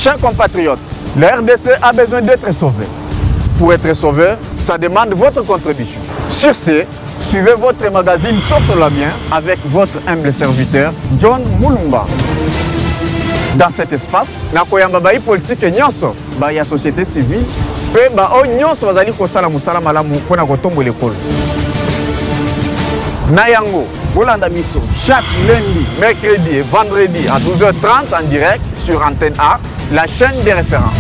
Chers compatriotes, la RDC a besoin d'être sauvée. Pour être sauvé, ça demande votre contribution. Sur ce, suivez votre magazine Tosolamien avec votre humble serviteur, John Moulumba. Dans cet espace, nakoyamba bai politique nyonso, bai ya société civile, pe ba o nyonso bazali kosala musala malamu pona kotombo l'école. Nayango, Bolanda Misso, chaque lundi, mercredi et vendredi à 12h30 en direct sur Antenne A, la chaîne des références.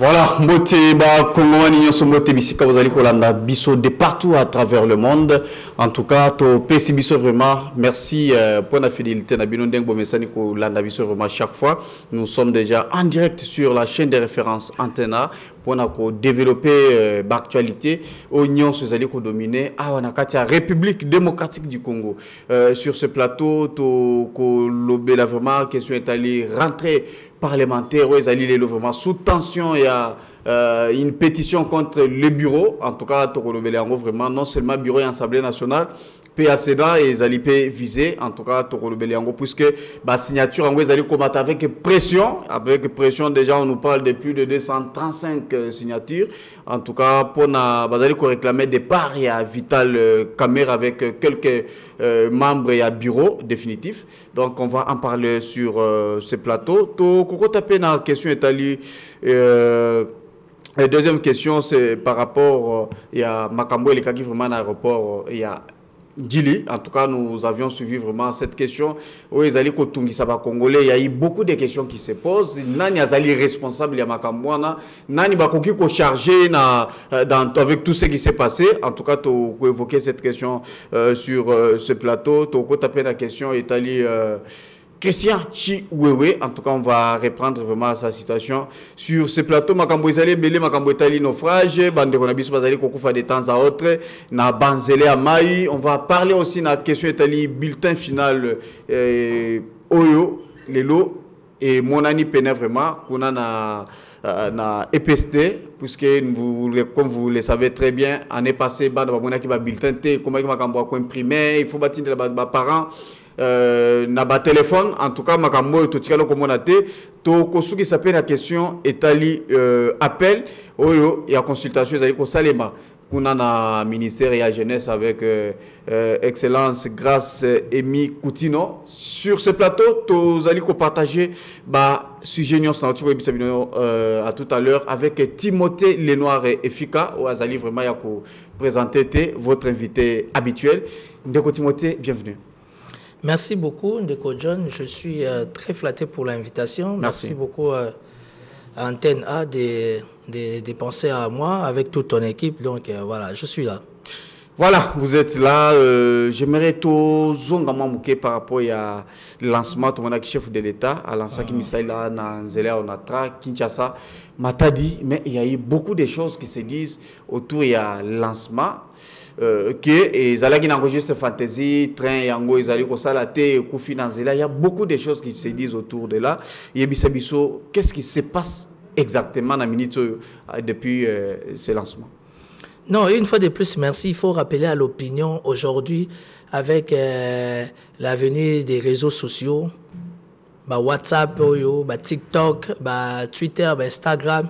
Voilà, Mbote ba Congo ni nyonso mbote bisika bozali kolanda biso de partout à travers le monde. En tout cas, to pesi biso vraiment merci pour la fidélité na bino ndeng bomesani ko landa biso vraiment chaque fois. Nous sommes déjà en direct sur la chaîne des références Antenne A pour développer l'actualité au nyonso zali ko dominer a na kati ya République démocratique du Congo. Sur ce plateau to ko lobela vraiment question est allée rentrer parlementaire, ils allaient vraiment sous tension. Il y a une pétition contre le bureau, en tout cas, vraiment, non seulement le bureau et l'Assemblée nationale, PACDA et ils allaient viser, en tout cas, puisque la signature, ils allaient combattre avec pression, déjà, on nous parle de plus de 235 signatures. En tout cas, pour réclamer des parts, il y a Vital Camer avec quelques membres et un bureau définitif. Donc, on va en parler sur ce plateau. Koko tapé dans la question étalée. La deuxième question, c'est par rapport il y a Makambo et les Kaki vraiment à l'aéroport. Il y a Djili, en tout cas, nous avions suivi vraiment cette question. Où ils allaient Kotungi Saba Congolais, il y a eu beaucoup de questions qui se posent. Nani Azali responsable, il y a Makambouana. Nani Bakoki ko chargé avec tout ce qui s'est passé. En tout cas, tu as évoqué cette question sur ce plateau. Tu as tapé la question Italie. Christian Chiwewe, en tout cas, on va reprendre vraiment sa situation sur ce plateau. Makambo Izali Belé, Makambo Itali naufrage, Bande Konabiso Bazali Kokufa de temps à autre, na Banzele Amaï. On va parler aussi de la question Itali, bulletin final Oyo, Lelo et Monani Pene vraiment, qu'on a na EPST, puisque comme vous le savez très bien, l'année passée, Bande Babona qui va bulletin T, comment Makambo a imprimé, il faut bâtir les parents. Na ba téléphone en tout cas makambo to tikalo komonate to kosuki s'appelle la question etali appel oyo ya consultation ezali ko salema kuna na ministère ya jeunesse avec excellence grâce Emi Koutino sur ce plateau to zali ko partager ba sujet nyons na tuko bisabino à tout à l'heure avec Timothée Lenoir et Fika ou azali vraiment ya ko présenter votre invité habituel Ndeko Timothée, bienvenue. Merci beaucoup, Ndeko John. Je suis très flatté pour l'invitation. Merci beaucoup à Antenne A de penser à moi avec toute ton équipe. Donc voilà, je suis là. Voilà, vous êtes là. J'aimerais tout zongamment mouké par rapport à lancement de chef de l'État, à l'ancien qui Misaïla, Nanzela, Onatra, Kinshasa, Matadi. Mais il y a eu beaucoup de choses qui se disent autour du lancement. Que Zalagi enregistre fantasy, train, yango, Zali Kosalate, Koufi Nanzela, il y a beaucoup de choses qui se disent autour de là. Yebisabiso, qu'est-ce qui se passe exactement dans minute depuis ce lancement? Non, une fois de plus, merci. Il faut rappeler à l'opinion aujourd'hui, avec l'avenue des réseaux sociaux, WhatsApp, TikTok, Twitter, Instagram,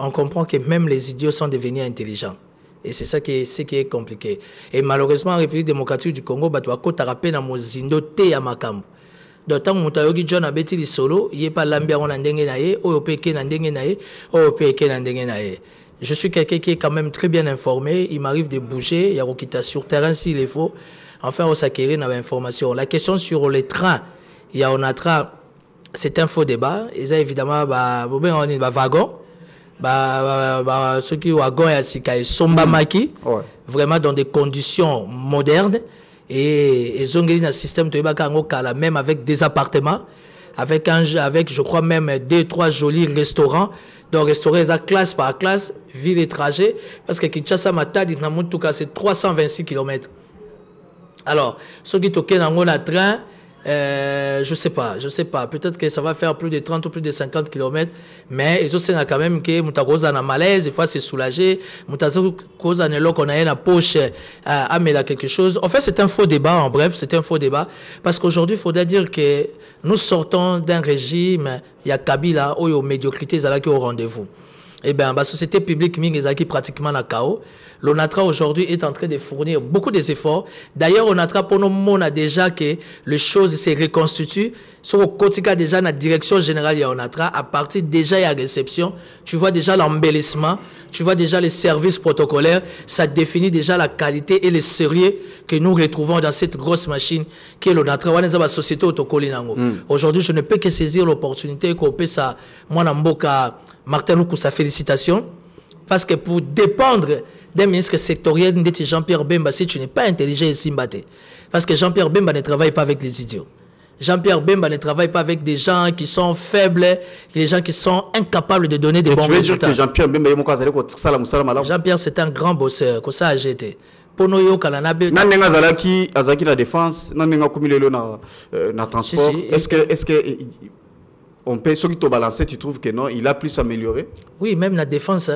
on comprend que même les idiots sont devenus intelligents. Et c'est ça qui est compliqué. Et malheureusement, en République démocratique du Congo, tu as rappelé dans mon zindo te ya makambo. D'autant que John a bêti les solo, il n'y a pas l'ambia on a ndenge ou peke na ndenge nae, ou peke na ndenge nae. Je suis quelqu'un qui est quand même très bien informé. Il m'arrive de bouger, il y a quitter sur terrain s'il est faux. Enfin, on s'acquérir dans l'information. La question sur les trains, il y a un train, c'est un faux débat. Et ça, évidemment, on est wagon. Ceux qui wagon et Sika et Somba Maki, vraiment dans des conditions modernes. et ils ont un système de kala, même avec des appartements, avec je crois même 2-3 jolis restaurants. Donc restaurer ça classe par classe, ville et trajet, parce que Kinshasa Matadi c'est 326 km. Alors, ceux qui toquent dans le train, je sais pas. Peut-être que ça va faire plus de 30 ou plus de 50 km, mais ils ont quand même que Moutagoza na malaise, des fois c'est soulagé, Moutagoza na qu'on a une poche à mettre quelque chose. En fait, c'est un faux débat, en bref, c'est un faux débat, parce qu'aujourd'hui, il faudrait dire que nous sortons d'un régime, il y a Kabila, où il y a médiocrité, qui est au rendez-vous. Eh bien, la société publique, qui pratiquement la chaos. L'ONATRA aujourd'hui est en train de fournir beaucoup d'efforts. D'ailleurs, l'ONATRA, pour nous, on a déjà que les choses se reconstituent. Sur le quotidien, déjà, la direction générale de l'ONATRA, à partir déjà de la réception, tu vois déjà l'embellissement, tu vois déjà les services protocolaires, ça définit déjà la qualité et le sérieux que nous retrouvons dans cette grosse machine qui est l'ONATRA. On est dans la société autocollinango. Aujourd'hui, je ne peux que saisir l'opportunité qu'on peut ça, moi, Namboka, Martin Lukusa, félicitations, parce que pour dépendre d'un ministre sectoriel de Jean-Pierre Bemba, si tu n'es pas intelligent ici, parce que Jean-Pierre Bemba ne travaille pas avec les idiots. Jean-Pierre Bemba ne travaille pas avec des gens qui sont faibles, des gens qui sont incapables de donner des bons résultats. Jean-Pierre Bemba, Jean-Pierre, c'est un grand bosseur, que ça a jeté. Pour nous, il y a la défense, na transport. Est-ce que on peut, ceux qui t'ont balancé, tu trouves que non, il a plus amélioré? Oui, même la défense.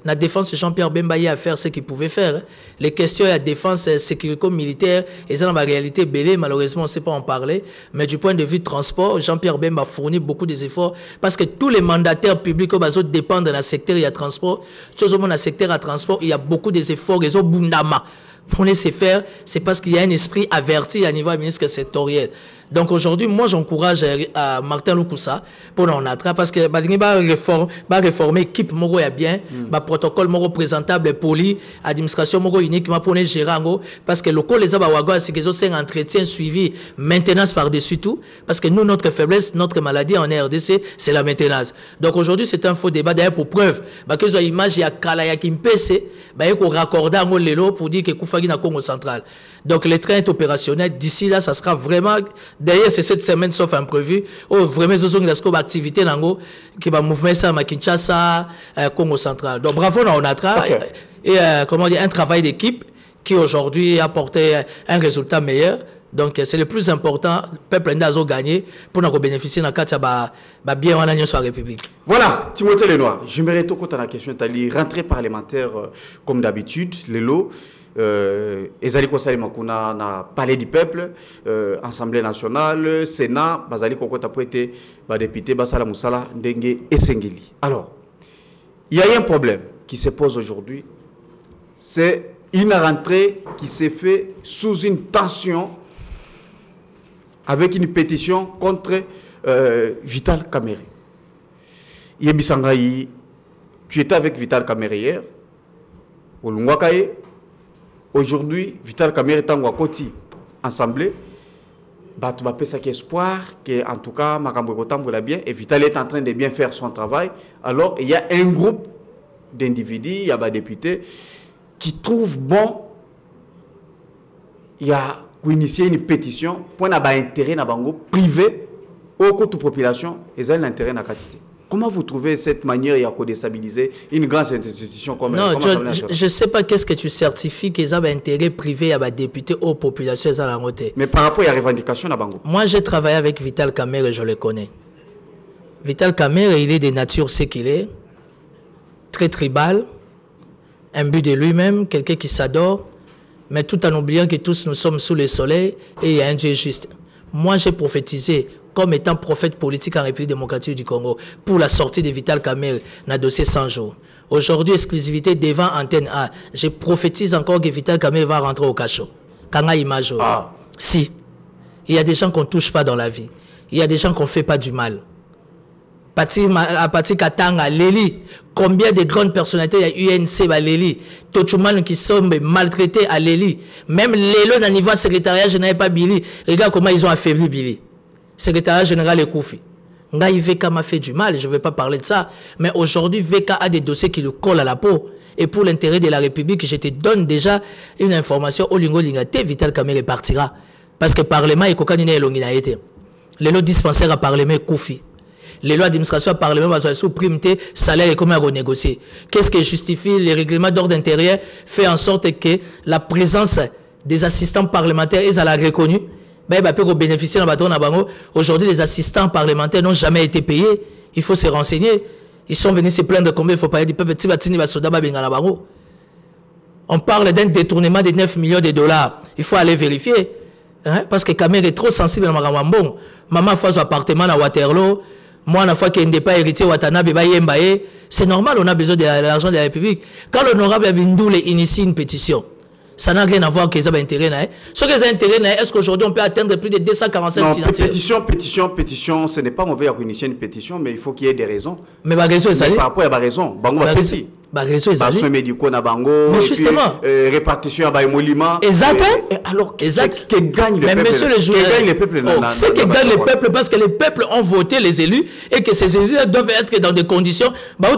La défense, Jean-Pierre Bemba y a faire ce qu'il pouvait faire. Les questions de la défense sécurité militaire, et ça, dans la réalité, belé, malheureusement, on ne sait pas en parler. Mais du point de vue transport, Jean-Pierre Bemba fournit beaucoup d'efforts parce que tous les mandataires publics dépendent de la secteur de transport. Tout le monde dans le secteur de transport, il y a beaucoup d'efforts. Ils ont bundama. Pour laisser faire, c'est parce qu'il y a un esprit averti à niveau ministre sectoriel. Donc aujourd'hui, moi j'encourage Martin Lukusa pour l'ONATRA parce que va réformer l'équipe mogo ya bien, protocole mogo présentable poli, administration mogo uniquement pour les gérer parce que le col les abawago c'est qu'ils ont un entretien suivi, maintenance par-dessus tout parce que nous notre faiblesse, notre maladie en RDC, c'est la maintenance. Donc aujourd'hui, c'est un faux débat d'ailleurs pour preuve que ils ont image ya kala ya kimpese, il faut raccorder en lelo pour dire que Koufagi na Congo central. Donc le train est opérationnel. D'ici là, ça sera vraiment. D'ailleurs, c'est cette semaine, sauf imprévu. Oh, vraiment, ce sont des activités qui va mouvement ça à Kinshasa, Congo central. Donc bravo, on a et comment dire, un travail d'équipe qui aujourd'hui a apporté un résultat meilleur. Donc c'est le plus important. Le peuple a gagné pour nous bénéficier de la bien en sur la République. Voilà, Timothée Lenoir. J'aimerais tout compte à la question de la rentrée parlementaire comme d'habitude, les lots. Ezali Kosali Makuna na Palais du Peuple, Assemblée nationale, Sénat, Bazali Kokota Pouete, député Basala Moussala, Ndengue et Sengeli. Alors, il y a un problème qui se pose aujourd'hui. C'est une rentrée qui s'est faite sous une tension avec une pétition contre Vital Kamerhe. Yebisangaï, tu étais avec Vital Kamerhe hier, au Lungwakaye. Aujourd'hui, Vital Kamerhe est en Koti, assemblée. Tu vas faire espoir que, en tout cas, Makambo va bien. Et Vital est en train de bien faire son travail. Alors, il y a un groupe d'individus, il y a des députés qui trouvent bon. Il y a initié une pétition pour un intérêt privé au coût de population et ça l'intérêt à la quantité. Comment vous trouvez cette manière de déstabiliser une grande institution comme non, je ne sais pas qu'est-ce que tu certifies qu'ils ont intérêt privé à des députés aux populations. Mais par rapport à la revendication à Bango. Moi, j'ai travaillé avec Vital Kamerhe, je le connais. Vital Kamerhe, il est de nature, c'est qu'il est, très tribal, imbu de lui-même, quelqu'un qui s'adore, mais tout en oubliant que tous nous sommes sous le soleil et il y a un Dieu juste. Moi, j'ai prophétisé comme étant prophète politique en République démocratique du Congo pour la sortie de Vital Kamerhe dans le dossier 100 jours. Aujourd'hui, exclusivité devant Antenne A. Je prophétise encore que Vital Kamerhe va rentrer au cachot. Kanga image. Si. Il y a des gens qu'on ne touche pas dans la vie. Il y a des gens qu'on ne fait pas du mal. À partir Katanga, Léli, combien de grandes personnalités il y a UNC, Léli, Tochuman qui sont maltraités à Léli. Même Lélo, dans le niveau secrétariat général, pas Billy. Regarde comment ils ont affaibli Billy. Secrétariat général est Koufi. Ngaï VK m'a fait du mal, je ne vais pas parler de ça. Mais aujourd'hui, VK a des dossiers qui le collent à la peau. Et pour l'intérêt de la République, je te donne déjà une information. Olingo Lingate, Vital Kamerhe partira. Parce que le Parlement est cocaïne et l'onginaïté. Les lois dispensaires à Parlement Koufi. Les lois d'administration à Parlement sont sous primité, salaire et comment renégocier. Qu'est-ce qui justifie les règlements d'ordre intérieur fait en sorte que la présence des assistants parlementaires est à la reconnue. Bénéficier aujourd'hui, les assistants parlementaires n'ont jamais été payés. Il faut se renseigner. Ils sont venus se plaindre combien il faut payer du peuple. On parle d'un détournement de 9 millions de dollars. Il faut aller vérifier. Hein? Parce que Kamerhe est trop sensible à Maramambon. Maman fait son appartement à Waterloo. Moi, la fois qu'il n'est pas héritier Watanabe, c'est normal, on a besoin de l'argent de la République. Quand l'honorable Abindoule initie une pétition, ça n'a rien à voir avec les intérêts. Ce que les intérêts, est-ce qu'aujourd'hui on peut atteindre plus de 247 signatures? Pétition, ce n'est pas mauvais à initier une pétition, mais il faut qu'il y ait des raisons. Mais par raison, ça par rapport à la raison. Mais justement. Répartition à Molima. Exact. Alors, que gagne le peuple? Mais monsieur le juge, c'est que gagne le peuple parce que les peuples ont voté les élus et que ces élus doivent être dans des conditions.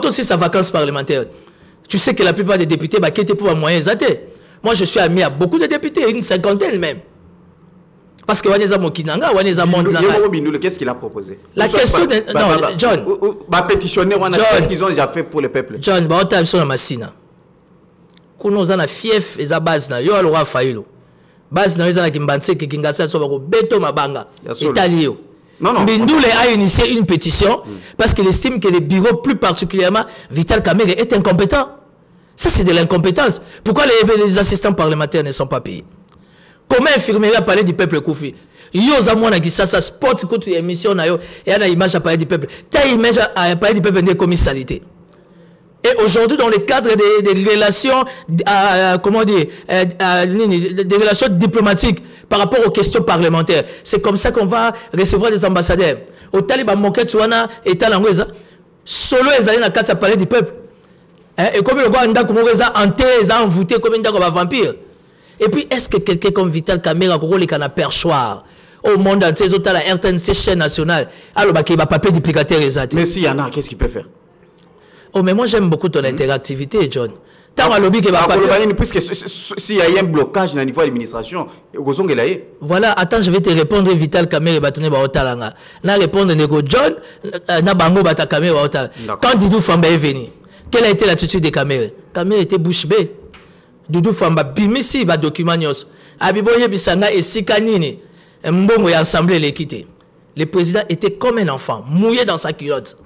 Aussi sa vacance parlementaire. Tu sais que la plupart des députés, qui étaient pour un moyen exact. Moi, je suis ami à beaucoup de députés, une cinquantaine même. Parce que Waneza Mokinanga, Waneza Mondlanga. Qu'est-ce qu'il a proposé? La question de... Non, John. Pétitionner, qu'est-ce qu'ils ont déjà fait pour le peuple? John, on sur la machine. Kuno zana fief eza base na yo alora failo. Base na yo zana kimbanse ki kingasa so bako beto mabanga. Italio. Non. Mbindoule a initié une pétition parce qu'il estime que le bureau, plus particulièrement Vital Kamerhe, est incompétent. Ça, c'est de l'incompétence. Pourquoi les assistants parlementaires ne sont pas payés? Comment infirmerie a parlé du peuple Koufi? Yo zamona qui ça sport contre l'émission na yo et a une image à parler du peuple. Ta image à parler du peuple des commissarités. Et aujourd'hui, dans le cadre des relations, comment dire, des relations diplomatiques par rapport aux questions parlementaires, c'est comme ça qu'on va recevoir des ambassadeurs. Au Taliban Moket Souana et Talangweza, solo les alliés à parler du peuple. Et comme le gars a enterré, a envoûté comme un vampire. Et puis, est-ce que quelqu'un comme Vital Kamerhe a perchoir au monde entier, la RTNC chaîne nationale, alors il va papier duplicateur exact. Mais s'il y en a, qu'est-ce qu'il peut faire? Oh, mais moi j'aime beaucoup ton interactivité, John. Puisque s'il y a un blocage au niveau de l'administration, voilà, attends, je vais te répondre. Vital Kamerhe Batone Baotalanga. Na répondre Nego John, na bango Bata Kamerhe Baotal. Quand Doudou Famba est venu, quelle a été l'attitude de Kamerhe? Kamerhe était bouche bée. Doudou Famba bimisi ba document nyos. Abiboye Bisanga et Sikanini. Mbongo et assemblée l'équité. Le président était comme un enfant, mouillé dans sa culotte.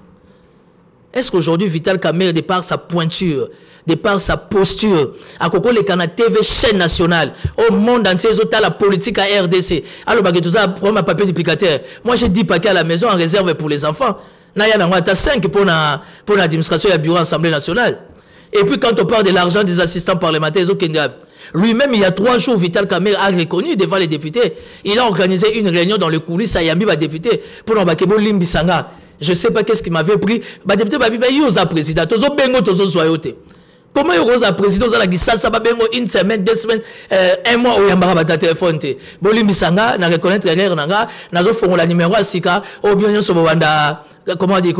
Est-ce qu'aujourd'hui, Vital Kamerhe, de par sa pointure, de par sa posture, à Koko les Canada TV, chaîne nationale, au monde entier, la politique à RDC, alors que tout ça, prendre ma papier duplicateur. Moi, j'ai 10 paquets à la maison en réserve pour les enfants. Là, il y a 5 pour l'administration et le bureau Assemblée nationale. Et puis, quand on parle de l'argent des assistants parlementaires, lui-même, il y a 3 jours, Vital Kamerhe a reconnu devant les députés. Il a organisé une réunion dans le coulisses à Yambi, député, pour l'embakebo Limbisanga. Je ne sais pas qu'est-ce qui m'avait pris. Député, il y a un président. Comment il y a un président qui a une semaine, 2 semaines, 1 mois où il y a un téléphone. Limbisanga, na reconnaître l'erreur, na fait la numéro à Sika, ou bien il y a comment dire,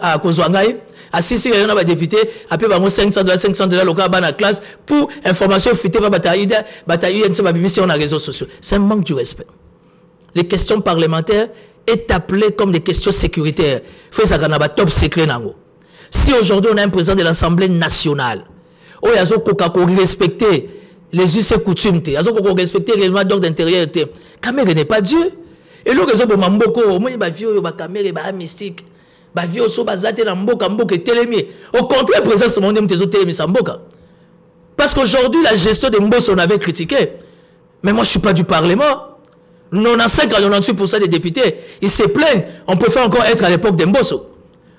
à Kozwangaï. À 6 il y a un député, après, $500 local dans la classe pour information fuitée par bataille, sur les réseaux sociaux. C'est un manque de respect. Les questions parlementaires est appelé comme des questions sécuritaires. Il faut que ça soit top secret. Si aujourd'hui on a un président de l'Assemblée nationale, il y a respecter les us et coutumes, il y a respecter le règlement d'ordre intérieur. Kamerhe n'est pas Dieu. Et le réseau de Mamboko, il y a Kamerhe, il mystique. Au contraire, le président Simon parce qu'aujourd'hui, la gestion de Mbosso, on avait critiqué. Mais moi, je ne suis pas du Parlement. 95 à 98% des députés, ils se plaignent. On préfère encore être à l'époque de Mbosso.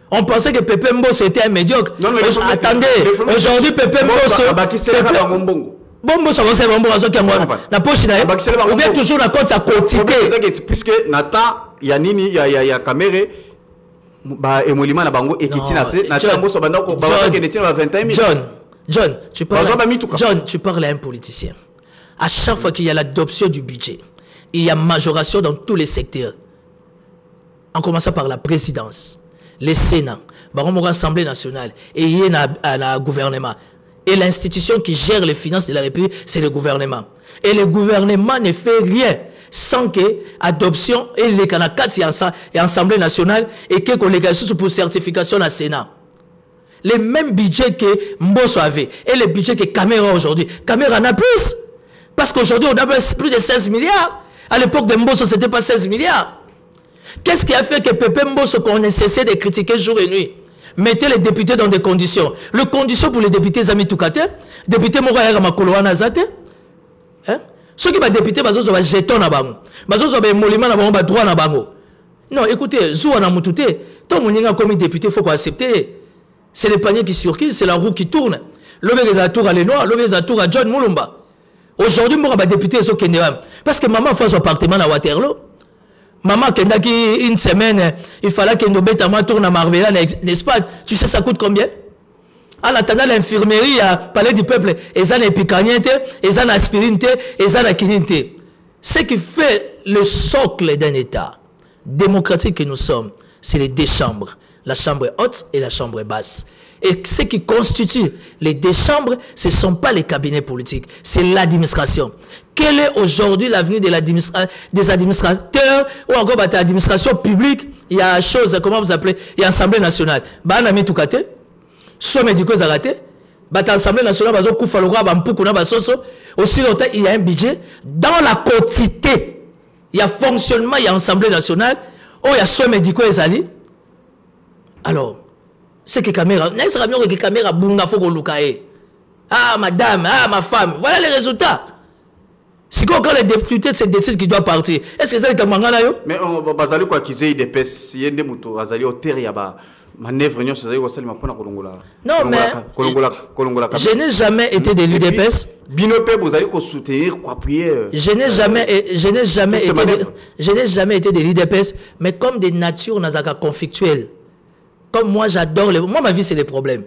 On pensait que Pepe Mbosso était un médiocre. Non, mais attendez, aujourd'hui, Pepe Mbosso. Bon, ça va ser bon, la poche ou bien toujours la compte sa quantité. Puisque Nata, il y a Nini, il y a Kamerhe, et Molima na bango et Kitina, John, tu parles à un politicien. À chaque fois qu'il y a l'adoption du budget, il y a majoration dans tous les secteurs. en commençant par la présidence, le Sénat, l'Assemblée nationale et le gouvernement. Et l'institution qui gère les finances de la République, c'est le gouvernement. Et le gouvernement ne fait rien sans que l'adoption et les Kanakats et l'Assemblée nationale et que les sous pour certification à Sénat. Les mêmes budgets que Mbosso avait et le budget que Caméra aujourd'hui. Caméra en a plus. Parce qu'aujourd'hui, on a plus de 16 milliards. À l'époque de Mbosso, ce n'était pas 16 milliards. Qu'est-ce qui a fait que Pépé Mbosso, qu'on ait cessé de critiquer jour et nuit, mettez les députés dans des conditions. Les conditions pour les députés, Zami Toukate, député Mouraïra Makoloana Zate, ceux qui sont députés, ils sont jetons na bango. Ils sont émoluments na bango, droit na bango. Non, écoutez, Zou na Moutouté, tant mon ninga comme député, il faut qu'on accepte. C'est le panier qui circule, c'est la roue qui tourne. L'homme est à tour à Lenoir, l'homme est à tour à John Moulumba. Aujourd'hui, moi, les députés sont Kenéam. Parce que maman fait son appartement à Waterloo. Maman, une semaine, il fallait que nous bêtes à moi tourne à Marbella, n'est-ce pas? Tu sais, ça coûte combien? En attendant l'infirmerie à Palais du Peuple, ils ont l'épicaniente, ils ont l'aspirine, ils ont la quininte. Ce qui fait le socle d'un État démocratique que nous sommes, c'est les deux chambres. La chambre haute et la chambre basse. Et ce qui constitue les deux chambres, ce ne sont pas les cabinets politiques, c'est l'administration. Quel est aujourd'hui l'avenir des administrateurs ou encore de l'administration publique? Il y a chose, comment vous appelez? Il y a l'Assemblée nationale. Bah, on a mis tout côté. Soit médicaux arrêtés. Bah, l'Assemblée nationale, bah, aussi longtemps, il y a un budget. Dans la quantité, il y a fonctionnement, il y a l'Assemblée nationale. Oh, il y a soit médicaux et ali. Alors, c'est que caméra, ah madame, ah ma femme, voilà les résultats. C'est quand les députés se décident qu'ils doivent partir. Est-ce que c'est le Kamangana yo? Mais on va dire quoi qu'ils aient des pèses, il y a des moutons, Azali au terre, manœuvre, non, mais je n'ai jamais été de l'UDPS. Binopé, vous allez soutenir, quoi, appuyer. Je n'ai jamais été de l'UDPS, mais comme des natures nazaka conflictuelles. Comme moi, j'adore les... Moi, ma vie, c'est les problèmes.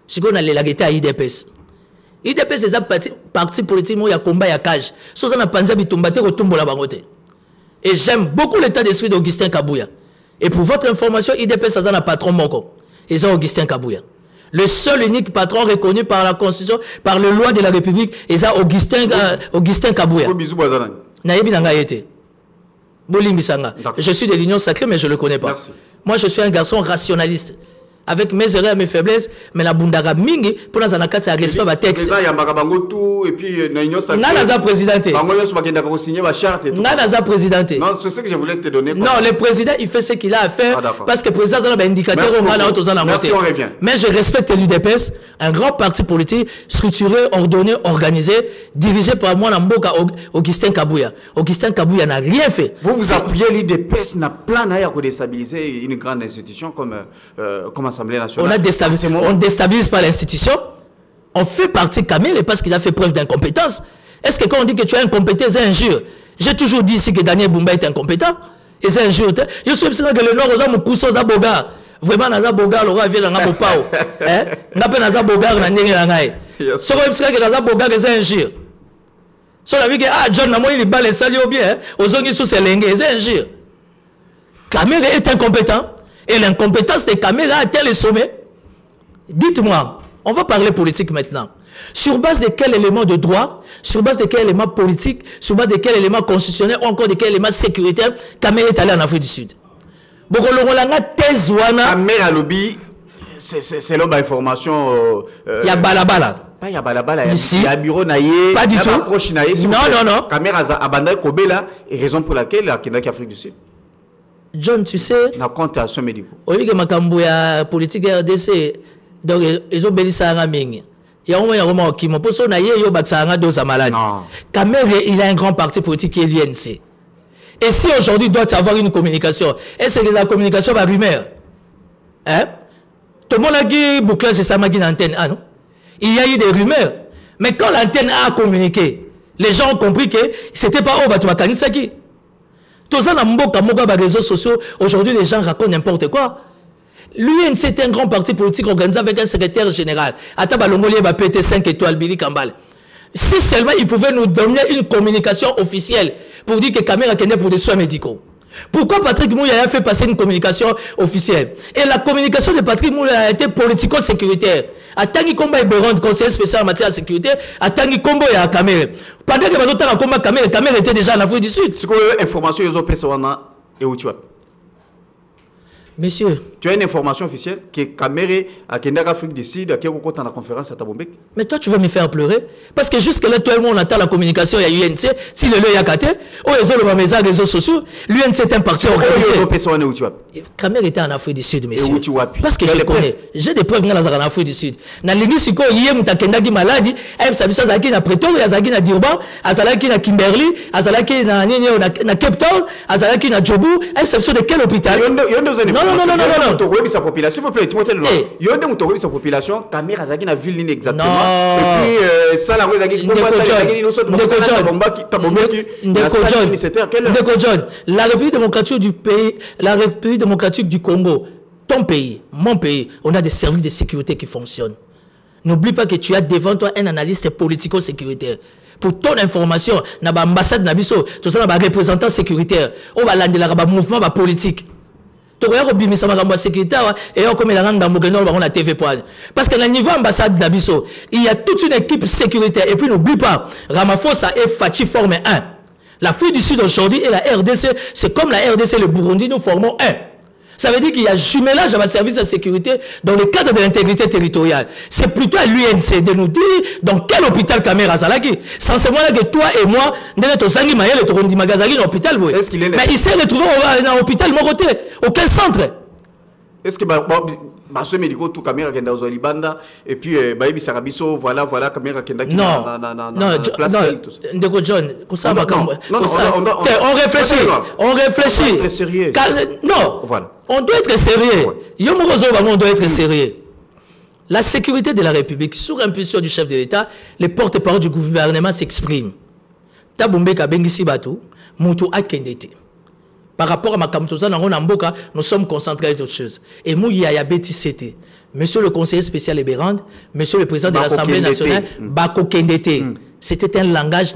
C'est qu'on a les laguetés à IDPS. IDPS, c'est un parti politique, il y a combat, il y a cage. Sauf que Panza Bitumbate, retombe la bangote. Et j'aime beaucoup l'état d'esprit d'Augustin Kabouya. Et pour votre information, IDPS, c'est un patron moko. Et c'est Augustin Kabouya. Le seul unique patron reconnu par la Constitution, par les lois de la République, et c'est Augustin Kabouya. Je suis de l'Union sacrée, mais je ne le connais pas. Merci. Moi, je suis un garçon rationaliste. Avec mes erreurs et mes faiblesses, mais la bundaga mingi, pour nous en accueillir à respect à texte. Et puis, Nanaza présidenté. Nanaza présidenté. Non, c'est ce que je voulais te donner. Non, le président, il fait ce qu'il a à faire. Parce que le président, c'est un indicateur au moins la montée. Mais je respecte l'UDPS, un grand parti politique, structuré, ordonné, organisé, dirigé par moi, Namboka Augustin Kabouya. Augustin Kabouya n'a rien fait. Vous appuyez l'UDPS, n'a plan à déstabiliser une grande institution comme Assemblée nationale. On ne déstabilise pas l'institution. On fait partie Kamel parce qu'il a fait preuve d'incompétence. Est-ce que quand on dit que tu es incompétent, c'est injure? J'ai toujours dit ici que Daniel Boumba est incompétent. Et c'est injure. Je suis sûr que le Nord, on a beaucoup de boga. Vraiment, on a boga, le roi vient dans la pao. On a boga, on a n'engagé. Ce qu'on sait que on a boga, c'est injure. Sur la vie que John Namo il bat les salio bien. Aux autres sous ses lengues, c'est injure. Kamel est incompétent. Et l'incompétence des caméras atteint le sommet. Dites-moi, on va parler politique maintenant. Sur base de quel élément de droit, sur base de quel élément politique, sur base de quel élément constitutionnel, ou encore de quel élément sécuritaire, Caméra est allé en Afrique du Sud. Donc, on a thèse ouana. Caméra lobby, c'est l'homme d'information. Il y a balabala. Pas il y a balabala, il y a bureau naïe. Pas du tout. Non. Caméra a bandé Kobela, et raison pour laquelle il y a Afrique du Sud. John, tu sais, la consultation médicale. Oui, que ma politique RDC, donc ils ont béni ça à Mingi. Il y a un moment qui m'a posé na yo batsanga dos à malade. Kamere, il a un grand parti politique qui est l'UNC. Et si aujourd'hui doit y avoir une communication, est-ce que la communication va rumeur? Hein? Tout le monde a dit bouclage de Samagi l'antenne. Ah non? Il y a eu des rumeurs. Mais quand l'antenne a communiqué, les gens ont compris que c'était pas Obatuma Kanisaki. Tous les réseaux sociaux, aujourd'hui les gens racontent n'importe quoi. L'UNC c'est un grand parti politique organisé avec un secrétaire général. Atabalongoli va péter 5 étoiles, Billy Kambal. Si seulement ils pouvaient nous donner une communication officielle pour dire que Caméra est pour des soins médicaux. Pourquoi Patrick Mouya a fait passer une communication officielle? Et la communication de Patrick Mouya a été politico-sécuritaire. Atangi Komba et Béron, conseiller spécial en matière de sécurité, Atangi Kombo et Kamere. Pendant que les autres combat Kamere était déjà en Afrique du Sud. C'est quoi l'information qu'ils ont fait et où tu vas? Monsieur. Tu as une information officielle que Kamere a Kenda Afrique du Sud a Kéro dans la conférence à Tabombek? Mais toi, tu vas me faire pleurer. Parce que jusque-là, tout le monde entend la communication, il y a UNC, si le lieu Yakate, ou les réseaux sociaux, l'UNC est un parti organisé. Kamere était en Afrique du Sud, monsieur. Parce que je le connais. J'ai des preuves dans en Afrique du Sud. Dans l'Église, il y a une maladie, il y a na Pretoria, il y a na Durban, il y a na Kimberley, il y a na Cape Town, il y a na Djobu, il y a de quel hôpital? Non. Sa population, s'il vous plaît, Timothée Lenoir. Il y a une sa population, Kamera Zagi na ville exactement. Et puis, ça la Zagi, la République démocratique du pays, la République démocratique du Congo, ton pays, mon pays, on a des services de sécurité qui fonctionnent. N'oublie pas que tu as devant toi un analyste politico-sécuritaire. Pour ton information, na ba ambassade na biso, tout ça na ba représentant sécuritaire, on va l'ande la mouvement ba politique. Parce que dans le niveau ambassade d'Abisso, il y a toute une équipe sécuritaire. Et puis n'oublie pas, Ramaphosa et Fachi forment un. L'Afrique du Sud aujourd'hui et la RDC, c'est comme la RDC et le Burundi, nous formons un. Ça veut dire qu'il y a jumelage à ma service de sécurité dans le cadre de l'intégrité territoriale. C'est plutôt à l'UNC de nous dire dans quel hôpital Kamera Zalaki. Sans ce moment-là que toi et moi, nous sommes dans l'hôpital. Mais il s'est retrouvé dans l'hôpital, mon côté. Aucun centre. Est-ce que ma soeur médicale tout caméra qui est dans Zolibanda et puis Baïbi Sarabiso voilà caméra qui est dans place John on réfléchit non voilà on doit être sérieux on doit être sérieux. La sécurité de la République sous impulsion du chef de l'État, les porte-parole du gouvernement s'expriment. Tabumbe Kabengisi Batou Moutou Akendete. Par rapport à ma Kamtoza, nous sommes concentrés sur d'autres choses. Et Mouya Yabeti c'était monsieur le conseiller spécial Ebérand, monsieur le président de l'Assemblée nationale, Bako Kendete. C'était un langage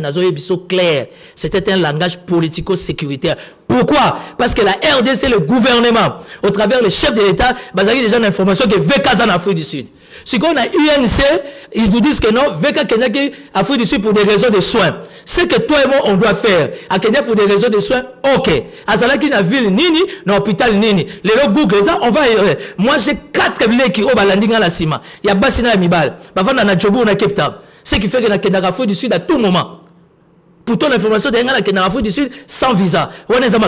clair. C'était un langage politico-sécuritaire. Pourquoi? Parce que la RDC, le gouvernement, au travers le chef de l'État, il y a déjà une information que VK en Afrique du Sud. Si on a UNC, ils nous disent que non, VK Kenya Afrique du Sud pour des raisons de soins. Ce que toi et moi on doit faire à Kenya pour des raisons de soins, ok. À Zalaki na ville Nini, dans l'hôpital Nini. Les logs Google ça, on va. Moi j'ai 4 blés qui ont balanding à la cima. Il y a Bassina et Mibal. Bavant dans la Djobu, on a Cape Town. Ce qui fait que la Kenya Afrique du Sud à tout moment. Pour ton information, la Kenya Afrique du Sud sans visa. On est à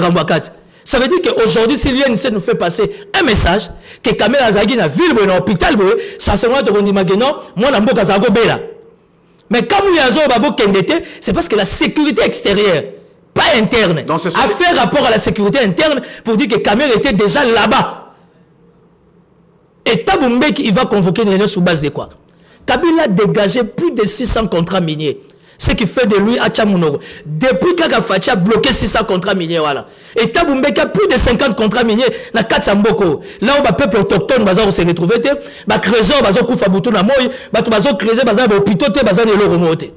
ça veut dire qu'aujourd'hui, si l'UNC nous fait passer un message, que Kamera Zagi na ville, dans l'hôpital, ça se voit de non, moi, je suis en Bela. Mais comme il y a un Kendete, c'est parce que la sécurité extérieure, pas interne, a fait rapport à la sécurité interne pour dire que Kamera était déjà là-bas. Et Taboumbe, il va convoquer une réunion sur base de quoi? Kabila a dégagé plus de 600 contrats miniers. Ce qui fait de lui Achamunogo. Depuis Kaka Fachi a bloqué 600 contrats miniers. Voilà. Et Tabumbeka a plus de 50 contrats miniers dans 400 Mboko. Là où le peuple autochtone va se retrouver, va creuser, va couper Boutou na moy, va creuser, va hôpitaux, va aller le remonter.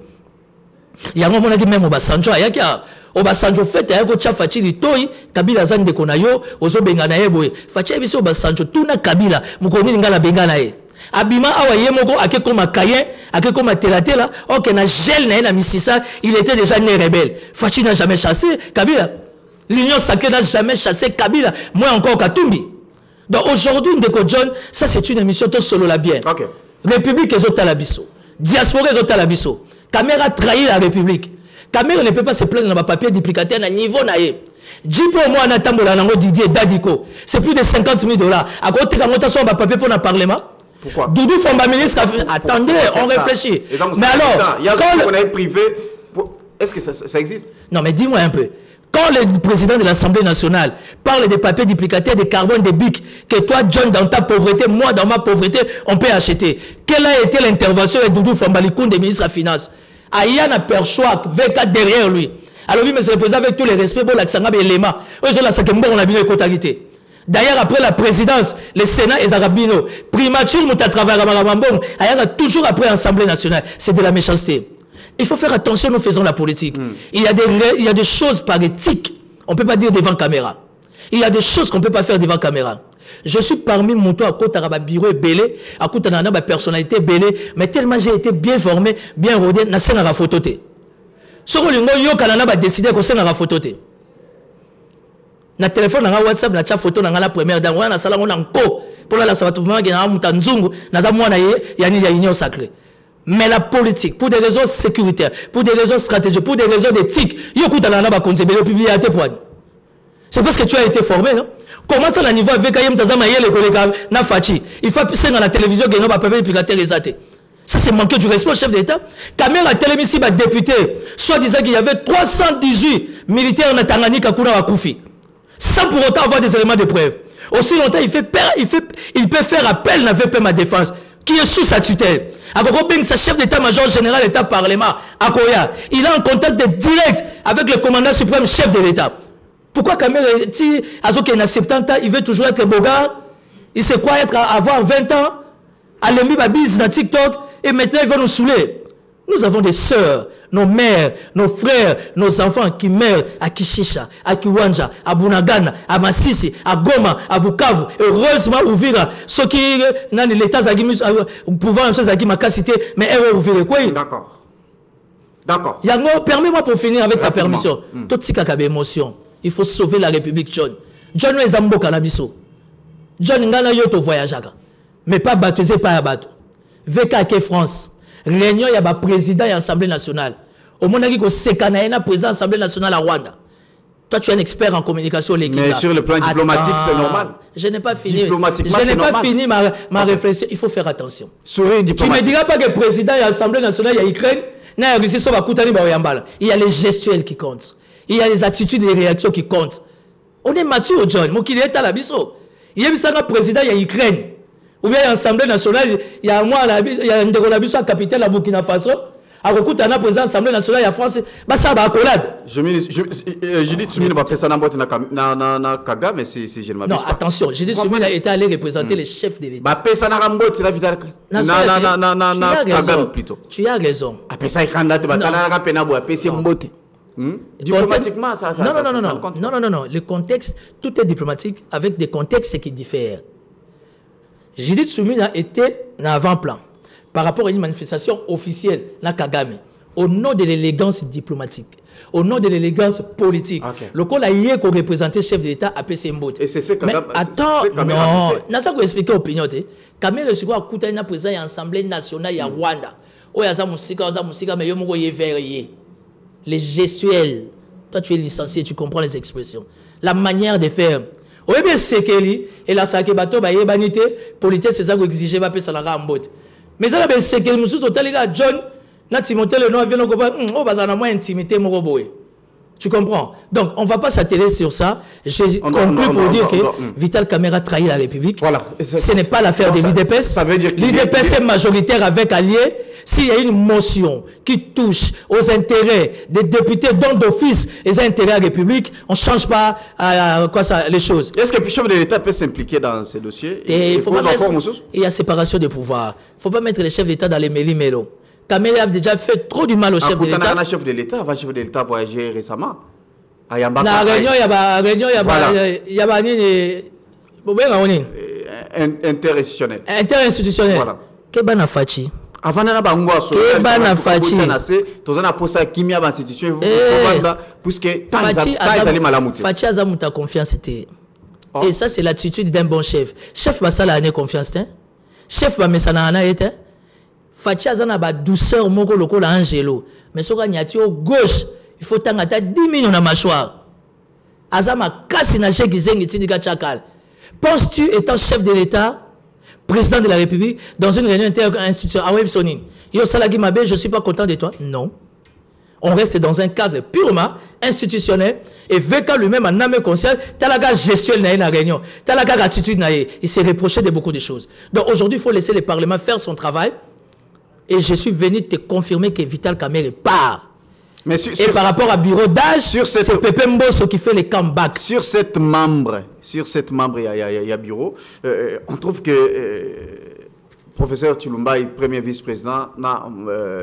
Il y a un moment qui même au Basanjo, il y a au Basanjo fait, il y a un Fachi di Toi, Kabila Zan de Konayo, Ozo Benganaye Boy. Fachi a vu au Basanjo, tout na Kabila, Mukoni Ngala Benganaye. Abima awa yemoko ake koma Kayen, ake koma Telatela, ok na gel na misisa, il était déjà né rebelle. Fachi n'a jamais chassé Kabila. L'Union sacrée n'a jamais chassé Kabila, moi encore Katumbi. Donc aujourd'hui Ndeko John, ça c'est une émission tout solo la bien. Okay. République ezota la biso. Diaspora ezota la biso. Kamera trahit la République. Kamera ne peut pas se plaindre dans ma papier duplicateur à niveau naïe. Dis pour moi na tambola nango Didier Dadiko. C'est plus de 50 000 $. À côté quand on a papier pour un parlement. Pourquoi? Doudou Fomba ministre a fait... Attendez, on réfléchit. Mais alors, il y a qu'on est privé. Est-ce que ça existe? Non, mais dis-moi un peu. Quand le président de l'Assemblée nationale parle des papiers duplicataires, des carbones, des bics, que toi, John, dans ta pauvreté, moi, dans ma pauvreté, on peut acheter. Quelle a été l'intervention de Doudou Fomba Likoun des ministres des Finances? Ayana perçoit VK derrière lui. Alors oui, mais c'est le président avec tous les respects pour l'accent et l'élément. Eux, on a bien les quotalités. D'ailleurs, après la présidence, le Sénat et Zarabino, primature, nous avons toujours après l'Assemblée nationale. C'est de la méchanceté. Il faut faire attention, nous faisons la politique. Il y a des choses par éthique. On ne peut pas dire devant caméra. Il y a des choses qu'on ne peut pas faire devant la caméra. Je suis parmi mon toit à côté de bureau et belé, à côté de ma personnalité belé, mais tellement j'ai été bien formé, bien rodé, na senga la photo te. Ce que yo kanana ba décider ko senga la photo te. Na téléphone na WhatsApp na cha photo na la première dame, na sala ngona nko pour la ça va tout vraiment na mutanzungu na za mwana ye ya ni ya union sacrée. Mais la politique, pour des raisons sécuritaires, pour des raisons stratégiques, pour des raisons d'éthique, yo kanana ba conseiller le public à tes points. C'est parce que tu as été formé, non? Comment ça, le niveau avec Ayem Tazama et les collègues na Fachi? Il faut appuyer dans la télévision que nous va pas pirater les athées. Ça, c'est manquer du respect au chef d'État. Quand même, la télévision, va député, soit disant qu'il y avait 318 militaires en Tanganyika Kuna Wakoufi, sans pour autant avoir des éléments de preuve. Aussi longtemps, il peut faire appel à VP ma défense, qui est sous sa tutelle. Agoro Beng, sa chef d'état-major général d'État parlement, Akoya, il est en contact direct avec le commandant suprême chef de l'État. Pourquoi quand même, si Azoke a 70 ans, il veut toujours être beau gars, il sait quoi être avoir 20 ans, aller mis babise dans TikTok, et maintenant il va nous saouler. Nous avons des sœurs, nos mères, nos frères, nos enfants qui meurent à Kishisha, à Kiwanja, à Bunagana, à Massisi, à Goma, à Bukavu. Heureusement, Ouvira, ceux qui n'ont l'État pouvoir en chose à Makasité, mais elle Ouvira quoi? D'accord. D'accord. Permets-moi pour finir avec ta permission. Tout ce qui a émotion. Il faut sauver la République, John. John est Zambo Canabiso. John Ngana Yoto voyage. Mais pas baptisé par Abato. VKK France. Réunion, il y a un président et l'Assemblée nationale. Au moment où il y a un président de l'Assemblée nationale à Rwanda. Toi, tu es un expert en communication. Mais sur le plan diplomatique, c'est normal. Je n'ai pas fini. Je n'ai pas fini ma réflexion. Il faut faire attention. Tu ne me diras pas que le président et l'Assemblée nationale, il y a Ukraine. Il y a les gestuels qui comptent. Il y a les attitudes et les réactions qui comptent. On est mature, John. Il y a un président, il y a Ukraine. Ou bien l'Assemblée nationale, il y a un capitaine à Burkina Faso. À recoute, un président de l'Assemblée nationale, il y a France. Ça va accolade. Je dis que tu ne vas pas faire na Kaga, mais c'est je ne m'abuse pas. Non, attention. Je dis que tu été allé représenter les chefs de l'État. Tu as raison. Diplomatiquement, ça non. Le contexte, tout est diplomatique avec des contextes qui diffèrent. Judith Soumina était en avant-plan par rapport à une manifestation officielle na Kagame, au nom de l'élégance diplomatique, au nom de l'élégance politique. Le col a hier qu'on représentait chef de l'État à PC Mbot. Et c'est ce que attends, non, n'a ça qu'on expliquer l'opinion. Kamel le secours a coûté un président à l'Assemblée nationale à Rwanda. Oh, il y a Musika, mais il y a verrier. Les gestuels. Toi, tu es licencié, tu comprends les expressions. La manière de faire. Oui, bien, c'est qu'elle et la saké bateau, bah, y banité, politique, c'est ça qu'on exige, va payer ça la rambote. Mais ça, c'est qu'elle nous soutient, les gars, John, n'a Timothée, le nom, vient donc, oh, bah, ça a moins intimité, mon robot. Tu comprends? Donc, on ne va pas s'atteler sur ça. J'ai conclu pour dire que Vital Kamerhe trahit la République. Voilà. Ce n'est pas l'affaire de l'IDPS. L'IDPS est majoritaire avec alliés. S'il y a une motion qui touche aux intérêts des députés, dont d'office les intérêts à la République, on ne change pas les choses. Est-ce que le chef de l'État peut s'impliquer dans ces dossiers? Il y a séparation des pouvoirs. Il ne faut pas mettre les chefs d'État dans les méli-mélos. Kamerhe a déjà fait trop du mal au chef de l'État. Le chef de l'État, avant le chef de l'État a voyagé récemment. Dans la réunion, il y a interinstitutionnel. Interinstitutionnel. Voilà. Kebana Fachi. Avant de Kebana Fachi. Fachi a ta confiance. Et ça, c'est l'attitude d'un bon chef. Chef Basala a confiance. Chef Bamesana a été. Fachi a ba douceur moko lokola Angelo. Mais soka nyati au gauche, il faut tangata 10 millions na mâchoire. Azama kasi na cheki zengi tindika chakal. Penses-tu étant chef de l'État, président de la République, dans une réunion interinstitutionnelle, à Websonin, yo salagi mabe, je suis pas content de toi? Non. On reste dans un cadre purement institutionnel et VK lui-même en âme et conscience, talaga gestuelle na réunion, talaga attitude na il s'est reproché de beaucoup de choses. Donc aujourd'hui, il faut laisser le Parlement faire son travail. Et je suis venu te confirmer que Vital Kamerhe part. Mais par rapport à bureau d'âge, c'est Pépé Mbosso qui fait les comebacks. Sur cette membre, il y a bureau. On trouve que professeur Chilumba est premier vice-président,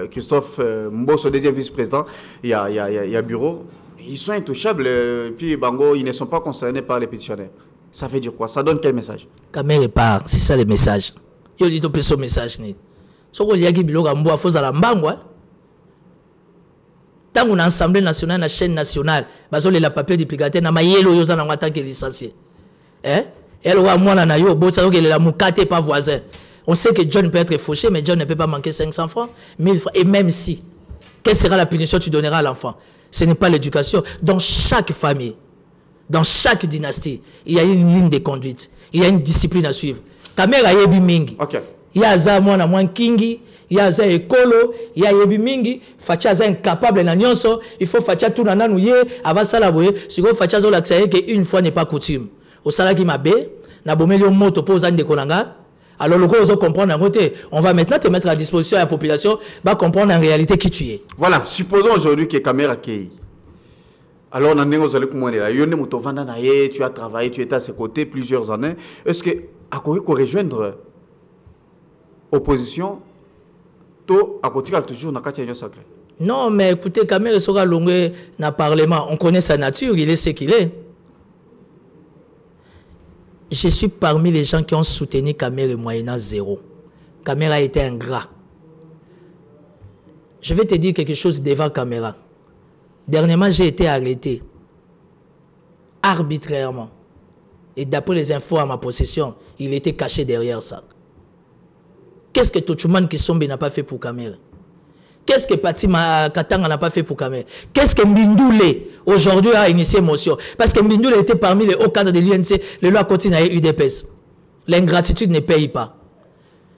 Christophe Mbosso deuxième vice-président, il y a bureau. ils sont intouchables, puis Bango, ils ne sont pas concernés par les pétitionnaires. Ça veut dire quoi? Ça donne quel message? Caméra part, c'est ça le message. Il dit tout ce message. Ce qu'on y a qui biloga mboa faut à la mbangwa. Tant qu'on a Assemblée nationale, la chaîne nationale, baso les la papier duplicateur na mayelo yo zana ngata que licencié. Hein? Elle wa mwana na yo bo ça que la mukate pas voisin. On sait que John peut être fauché, mais John ne peut pas manquer 500 francs, 1000 francs. Et même si, quelle sera la punition que tu donneras à l'enfant? Ce n'est pas l'éducation. Dans chaque famille, dans chaque dynastie, il y a une ligne de conduite. Il y a une discipline à suivre. Kamera yebi mingi. Ok. Il y a za mwana mwan kingi, il y a za ekolo, il y a yebi mingi, facha za incapable na nyonso, il faut facha tout nana nouye avant ça la boye, si go facha zo l'accès que une fois n'est pas coutume. Au sala qui m'a bé, na bomeli o moto pose an de konanga. Alors le gros vous comprendre en côté, on va maintenant te mettre à disposition à la population, va comprendre en réalité qui tu es. Voilà, supposons aujourd'hui que Kamera Kei. Alors, on a tu as travaillé, tu étais à ses côtés plusieurs années. Est-ce que, à quoi rejoindre opposition, to à côté toujours na katia sacré? Non, mais écoutez, Kamera sera longue dans le Parlement. On connaît sa nature, il est ce qu'il est. Je suis parmi les gens qui ont soutenu Kamera moyennant 0. Kamera a été ingrat. Je vais te dire quelque chose devant Kamera. Dernièrement, j'ai été arrêté arbitrairement. Et d'après les infos à ma possession, il était caché derrière ça. Qu'est-ce que Tochouman Kisombe n'a pas fait pour Kamera? Qu'est-ce que Patima Katanga n'a pas fait pour Kamera? Qu'est-ce que Mbindoule aujourd'hui a initié motion? Parce que Mbindoule était parmi les hauts cadres de l'UNC, le loi continue à UDPS. L'ingratitude ne paye pas.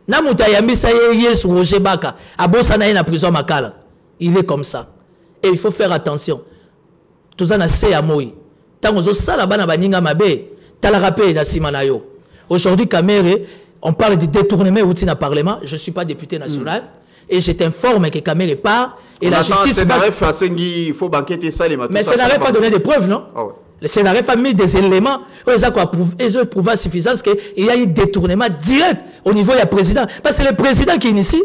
Namutayambi Saye sur Roger Baka, à Bossanaï na prison Makala. Il est comme ça. Et il faut faire attention. Tout ça, c'est à moi. Tant que ça, là-bas, aujourd'hui, Kamera, on parle de détournement outil dans le Parlement. Je ne suis pas député national. Et je t'informe que Kamera part. Et la justice. Mais c'est la a donné des preuves, non? Oh, ouais. Le scénario a mis des éléments. Ils ont prouvé à suffisance qu'il y a eu détournement direct au niveau du président. Parce que c'est le président qui initie.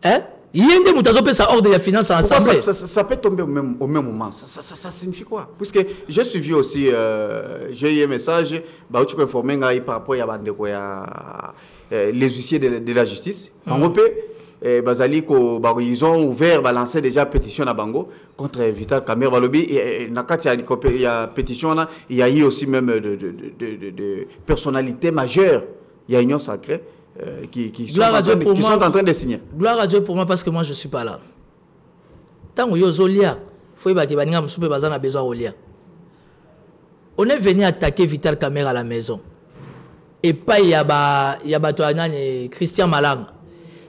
Hein? Il y a une mutation ça hors de la finance ensemble. Ça peut tomber au même moment. Ça signifie quoi? Puisque j'ai suivi aussi, j'ai eu un message, bah, tu peux informer par rapport à les huissiers de la justice. En gros, ils ont ouvert, lancé déjà pétition à Bango contre Vital Kamera Balobi. Et il y a pétition, il y a eu aussi même de personnalités majeures. Il y a Union Sacrée. Qui sont en train de signer. Gloire à Dieu pour moi parce que moi je ne suis pas là. Tant que Yozolia, il faut que besoin de on est venu attaquer Vital Kamera à la maison. Et pas il y a Christian Malang.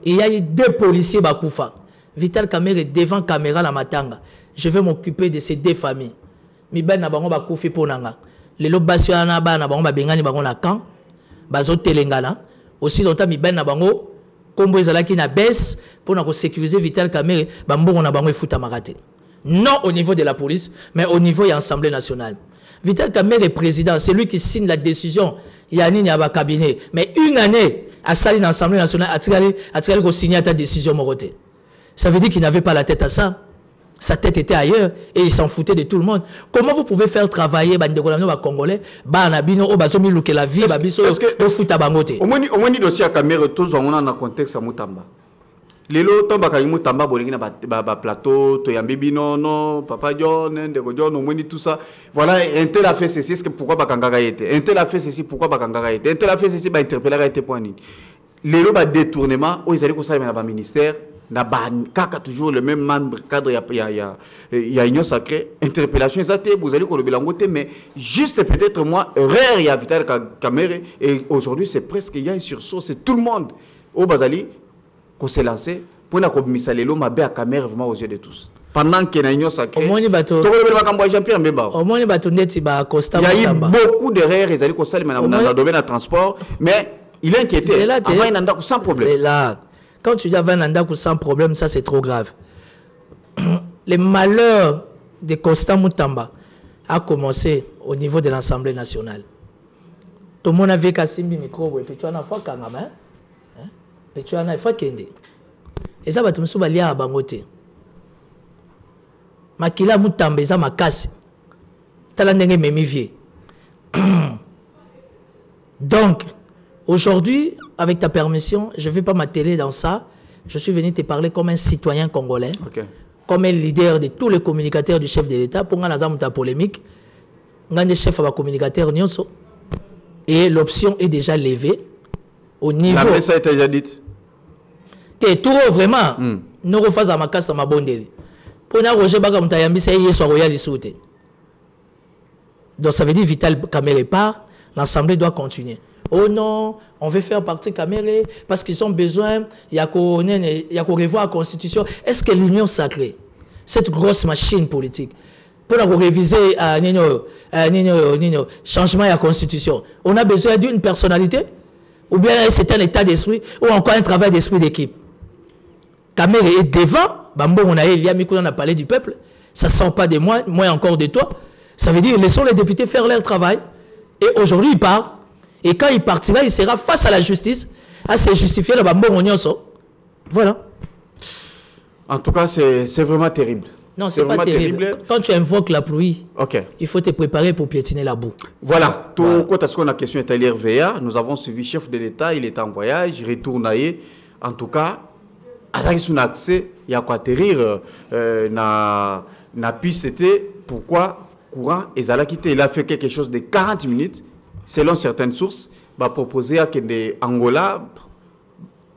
Il y a eu 2 policiers Bakoufa. Vital Kamera est devant Kamera la matanga. Je vais m'occuper de ces 2 familles. Mi ben na bango Bakoufi ponanga. Les lobasio na ba na bango ba bengani bango na camp. Bazo telengana. Aussi longtemps mi ben na bango kombo ezalaki na baisse pour na sécuriser Vital Kamera bambongo na bango efuta makate. Non au niveau de la police mais au niveau de l'Assemblée nationale. Vital Kamera est président, c'est lui qui signe la décision. Il y a un cabinet mais une année à salir dans l'Assemblée nationale a tiré signer ta décision moroté. Ça veut dire qu'il n'avait pas la tête à ça. Sa tête était ailleurs et il s'en foutait de tout le monde. Comment vous pouvez faire travailler les Congolais, la vie, au moins dossier à Kamera, tous on a un contexte à Moutamba. Les lots tombent à Moutamba, plateau, Toyambibi, non, Papa John, Ndeko John, au moins tout ça. Voilà, un tel a fait ceci, pourquoi Bakangara était. Un tel a fait ceci, pourquoi Bakangara était. Un tel a fait ceci, interpeller a été point. Les lots détournement, ils allaient conseiller dans le ministère. Kaka toujours le même membre cadre il y a Union Sacrée interpellation exacte vous allez le bilangoter mais juste peut-être moi erreur il y a Vital Kamera et aujourd'hui c'est presque il y a un sursaut c'est tout le monde au Bazali qu'on s'est lancé pour la commissaire Lelo m'a à Kamera vraiment aux yeux de tous pendant qu'il y a Union Sacrée il y a eu beaucoup d'erreurs ils allaient qu'on s'allie dans le domaine du transport mais il est inquiété avant il n'a sans problème c'est là. Quand tu dis à Vananda sans problème, ça c'est trop grave. Le malheur de Constant Moutamba a commencé au niveau de l'Assemblée nationale. Tout le monde avait cassé le micro, et puis tu en as fait quand même. Et tu en as fait Kende. Et ça va te me souvenir à Bangote. makila mutambeza makasi tala ndenge memivie. Donc aujourd'hui, avec ta permission, je ne vais pas m'atteler dans ça. Je suis venu te parler comme un citoyen congolais, comme un leader de tous les communicateurs du chef de l'État. Pour nga ta polémique, nga des chefs à communicateur nyonso. Et l'option est déjà levée au niveau. La presse a été déjà dite. T'es tout vraiment. Nous refaisons ma casse dans ma bonne délai. Pour nous, Roger Baga Moutayambi, c'est hier soir royal ici. Donc ça veut dire Vital Kamere part, l'Assemblée doit continuer. Oh non, on veut faire partie Kamere parce qu'ils ont besoin, il y a qu'à revoir la Constitution. Est-ce que l'Union sacrée, cette grosse machine politique, pour réviser changement de la Constitution, on a besoin d'une personnalité ou bien c'est un état d'esprit ou encore un travail d'esprit d'équipe. Kamere est devant, on a parlé du peuple, ça ne sort pas de moi, moi encore de toi. Ça veut dire laissons les députés faire leur travail. Et aujourd'hui, il part. Et quand il partira, il sera face à la justice à se justifier le bambou. Voilà. En tout cas, c'est vraiment terrible. Non, c'est pas terrible. Quand tu invoques la pluie, il faut te préparer pour piétiner la boue. Voilà. Quand on a la question est à l'RVA, nous avons suivi le chef de l'État, il est en voyage, il retourne à y. En tout cas, avec son accès, il y a quoi atterrir na piste, c'était pourquoi courant et Zala quitté. Il a fait quelque chose de 40 minutes. Selon certaines sources, va proposer à que Angola,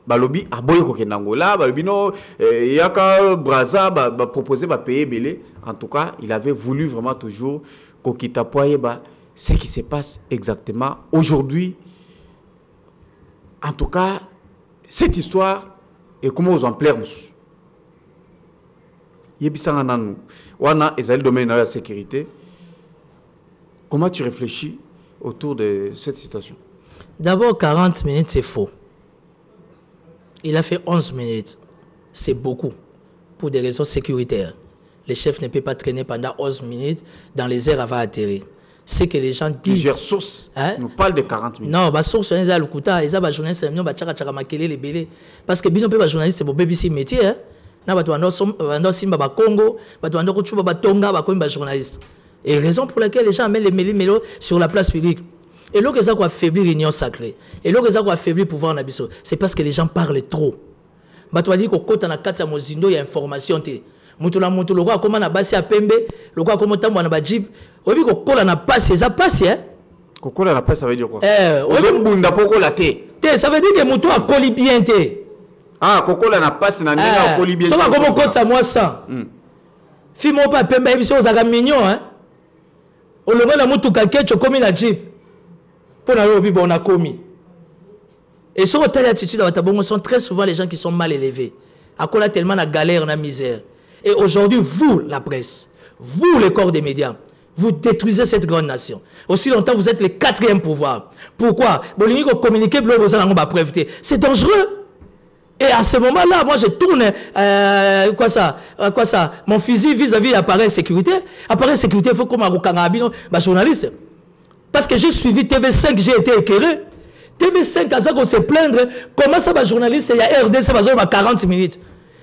balobi aboyeko ke Angola, balobi no yaka Braza va proposer va payer belé. En tout cas, il avait voulu vraiment toujours kokita poye ba ce qui se passe exactement aujourd'hui. En tout cas, cette histoire est comme aux ampleurs. Yebisanga nanu wana ezali domaine de la sécurité. Comment tu réfléchis autour de cette situation? D'abord, 40 minutes, c'est faux. Il a fait 11 minutes. C'est beaucoup. Pour des raisons sécuritaires. Le chef ne peut pas traîner pendant 11 minutes dans les airs avant d'atterrir. C'est que les gens disent... Plusieurs sources nous parlent de 40 minutes. Non, les sources, ils ont le couteau, ils ont les journalistes, ils ont les belés. Parce que bien, les journalistes, c'est pour BBC métier. Ils ont Congo, ils ont journalistes. Et raison pour laquelle les gens mettent les mélos sur la place publique. Et là, ils ont affaibli l'union sacrée. Et là, ils ont affaibli le pouvoir nabiso. C'est parce que les gens parlent trop. Ils ont dit que na kati ya mozindo il y a information te. Mutula mutulu kwa koma na basi ya pembe, lokwa koma tambo na bajib. Obi ko kola na passe, ça passe hein. Kokola na passe ça veut dire quoi? Bunda poko la te. Ça veut dire que mutu a coli bien te. Ah, kokola na passe na nena coli bien. Ça va comme côté ça moi 100. Fimo pa pembe biso za mignon hein. Olonga na mutu kakecho komi na jeep. Pour la lobi bon a commis. Et sur telle attitude à Watabongo sont très souvent les gens qui sont mal élevés. À quoi tellement la galère, la misère. Et aujourd'hui, vous, la presse, vous, les corps des médias, vous détruisez cette grande nation. Aussi longtemps, vous êtes le 4e pouvoir. Pourquoi? C'est dangereux. Et à ce moment-là, moi, je tourne, mon fusil vis-à-vis de l'appareil sécurité. Appareil sécurité, il faut qu'on m'a journaliste. Parce que j'ai suivi TV5, j'ai été éclairé. TV5, on se plaindre, comment ça va journaliste, il y a RDC, il y a 40 minutes.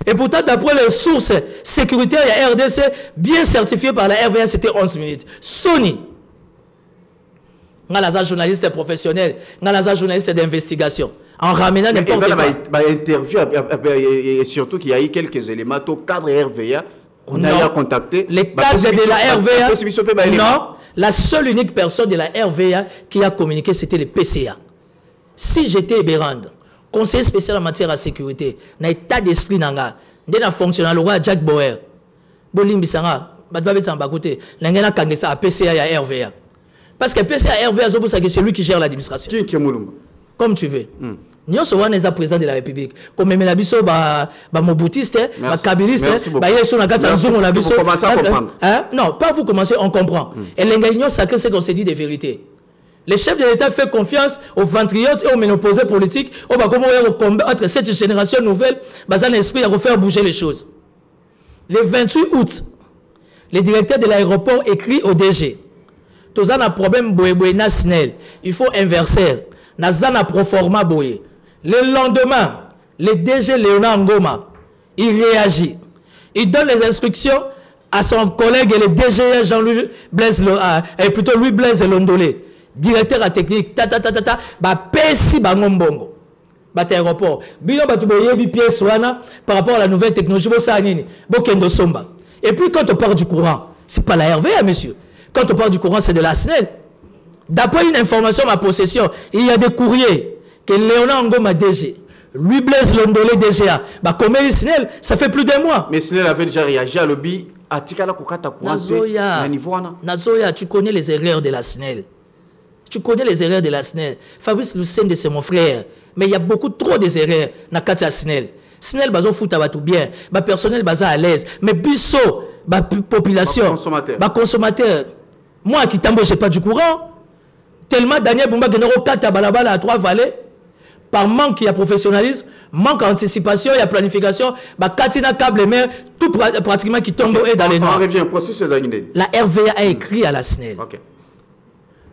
Et pourtant, d'après les sources sécuritaires, il y a RDC bien certifié par la RVA, c'était 11 minutes. Sony, un journaliste professionnel, un journaliste d'investigation, en ramenant n'importe quoi. Interview, et surtout qu'il y a eu quelques éléments au cadre RVA, on a eu à contacter. Les cadres de la RVA, non, la seule unique personne de la RVA qui a communiqué, c'était le PCA. Si j'étais Berand, conseiller spécial en matière de sécurité, dans l'état d'esprit, dans le fonctionnaire, le roi Jack Bauer, Bolim Bissanga, N'engena Kangesa, PCA et RVA. Parce que PCA et RVA, c'est celui qui gère l'administration. Qui est Moulumba? Comme tu veux. Nous sommes les présidents de la République. Comme même la biso, mon boutiste, ma kabiliste, non, pas vous commencez, on comprend. Et l'union sacrée, c'est qu'on s'est dit des vérités. Le chef de l'État fait confiance aux ventriotes et aux ménopausés politiques. On va combattre cette génération nouvelle, basant l'esprit à refaire bouger les choses. Le 28 août, le directeur de l'aéroport écrit au DG. Tous un problème national. Il faut inverser. Nazana proforma boye. Le lendemain, le DG Léonard Ngoma, il réagit. Il donne les instructions à son collègue le DG Jean-Louis Blaise, et plutôt Louis Blaise Londolé, directeur à technique, pesi bangombongo, aéroport. Bino batuboyebi pièce par rapport à la nouvelle technologie, bokendo somba. Et puis quand on parle du courant, c'est pas la RVA, monsieur. Quand on parle du courant, c'est de la SNEL. D'après une information à ma possession, il y a des courriers que Léonard Ngoma DG, Louis Blaise Londolé DGA, comme SNEL, ça fait plus d'un mois. Mais SNEL avait déjà réagi à lobby. Nazoya, tu connais les erreurs de la SNEL. Tu connais les erreurs de la SNEL. Fabrice Lucende, c'est mon frère. Mais il y a beaucoup trop d'erreurs dans la SNEL. SNEL, bazo fout à tout bien. Ba personnel, baza à l'aise. Mais biso, ba population, ba consommateur. Moi, qui tambo, j'ai pas du courant. Tellement Daniel Boumba Genero 4 à Balabala à 3 vallées. Par manque, il y a professionnalisme, manque d'anticipation, il y a planification. Katina câble mer, tout pratiquement qui tombe dans les noirs. On revient la RVA a écrit à la SNEL.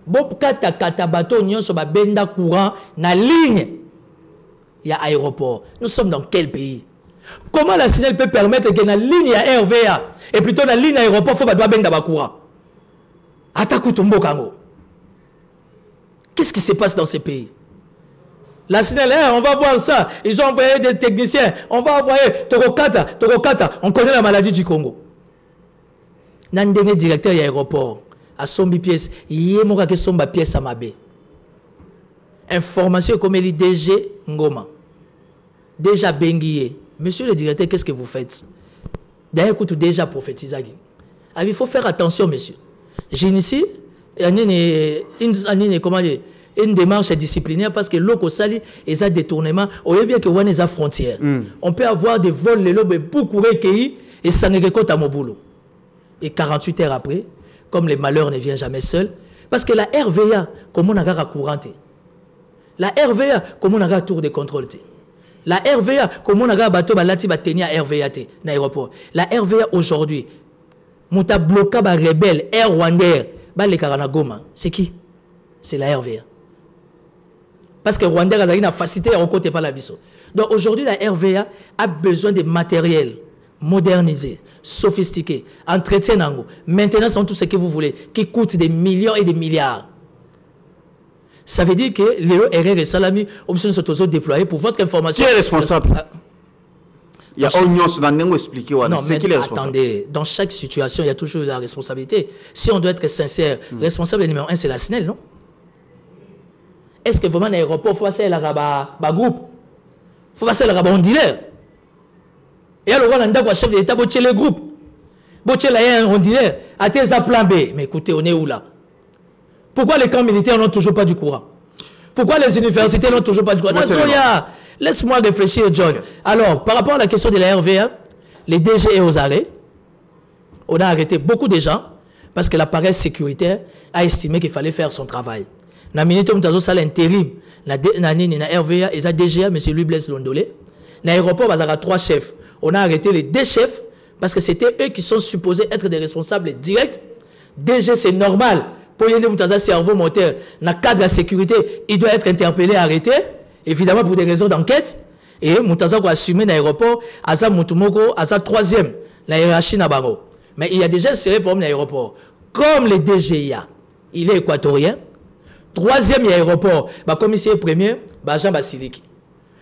Bon, kata bateau, nous sommes benda courant, na ligne. Il y a aéroport. Nous sommes dans quel pays? Comment la SNEL peut permettre que la ligne à RVA et plutôt la ligne aéroport, il faut que benda courant? Atakutumbo Kango. Qu'est-ce qui se passe dans ces pays? La SNEL, on va voir ça. Ils ont envoyé des techniciens. On va envoyer Torokata. On connaît la maladie du Congo. Nandenge directeur de l'aéroport. À Sombi pièce. Yé moka ke somba pièce à Mabé. Information comme il DG Ngoma. Déjà Benguié. Monsieur le directeur, qu'est-ce que vous faites? D'ailleurs, écoute, déjà prophétisé. Il faut faire attention, monsieur. J'initie une démarche disciplinaire parce que l'eau sali et un détournement, on voit bien que on est à frontière. On peut avoir des vols les lobes beaucoup recueillis et ça ne récolte à mon boulot. Et 48 heures après, comme les malheurs ne viennent jamais seuls, parce que la RVA, comme on a un courante, la RVA, comme on a un tour de contrôle, la RVA, comme on a un bateau balati bateni à RVA l'aéroport. La RVA aujourd'hui, mon bloqué ba rebelle Air Rwanda, ba les Karanagoma, c'est qui? C'est la RVA. Parce que Rwanda a une facilité à rencontrer par la biso. Donc aujourd'hui, la RVA a besoin de matériel modernisé, sophistiqué, entretien en maintenance en tout ce que vous voulez, qui coûte des millions et des milliards. Ça veut dire que les RR et Salami ont besoin de se déployer pour votre information. Qui est responsable? Il y a Onyos dans nous expliquer. Non, mais attendez, dans chaque situation, il y a toujours la responsabilité. Si on doit être sincère, le responsable numéro 1, c'est la SNEL, non? Est-ce que vraiment l'aéroport, il faut passer le groupe? Il faut passer le rabat en dealer. Et alors, on a un chef d'État, il faut le groupe. Il faut un dealer. À tes plan B. Mais écoutez, on est où là? Pourquoi les camps militaires n'ont toujours pas du courant? Pourquoi les universités n'ont toujours pas du courant? Laisse-moi réfléchir, John. Alors, par rapport à la question de la RVA, les DG et aux arrêts, on a arrêté beaucoup de gens parce que l'appareil sécuritaire a estimé qu'il fallait faire son travail. Na minute où nous avons intérim, na RVA et na DGA, M. Louis Blaise Londolé. Na aéroport, il y a 3 chefs. On a arrêté les 2 chefs parce que c'était eux qui sont supposés être des responsables directs. DG, c'est normal. Pour y aller, vous avez un cerveau moteur. Dans le cadre de la sécurité, il doit être interpellé, arrêté. Évidemment, pour des raisons d'enquête. Et Moutaza a assumé l'aéroport, Aza Moutoumoko, Aza 3e, la hiérarchie Nabango. Mais il y a déjà inséré pour l'aéroport. Comme le DGIA, il est équatorien. 3e aéroport, commissaire premier, Jean Basiliki.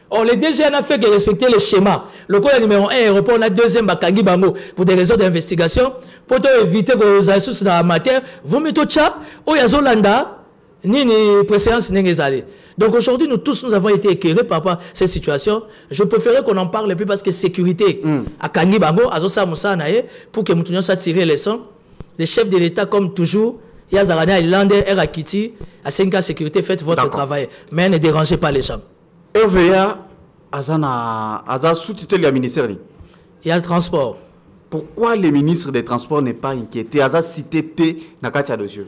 Or, le DGIA n'a fait que respecter le schéma. Le code numéro 1 aéroport, on a 2e Bakangi Bango pour des raisons d'investigation. Pour éviter que les ressources dans la matière, vous mettez au chat, ou Yazolanda, ni préséance, ni les. Donc aujourd'hui, nous tous, nous avons été éclairés par rapport à cette situation. Je préférais qu'on en parle plus parce que sécurité, à Kangi Bango, à Zosa Moussa Naye, pour que nous soit tiré les sons. Les chefs de l'État, comme toujours, Yazarania, Irlandais, Erakiti, à 5 sécurité, faites votre travail. Mais ne dérangez pas les gens. RVA, Aza sous-tutelle du ministère. Il y a le transport. Pourquoi le ministre des Transports n'est pas inquiété? Aza cité T Nakatia de Dieu.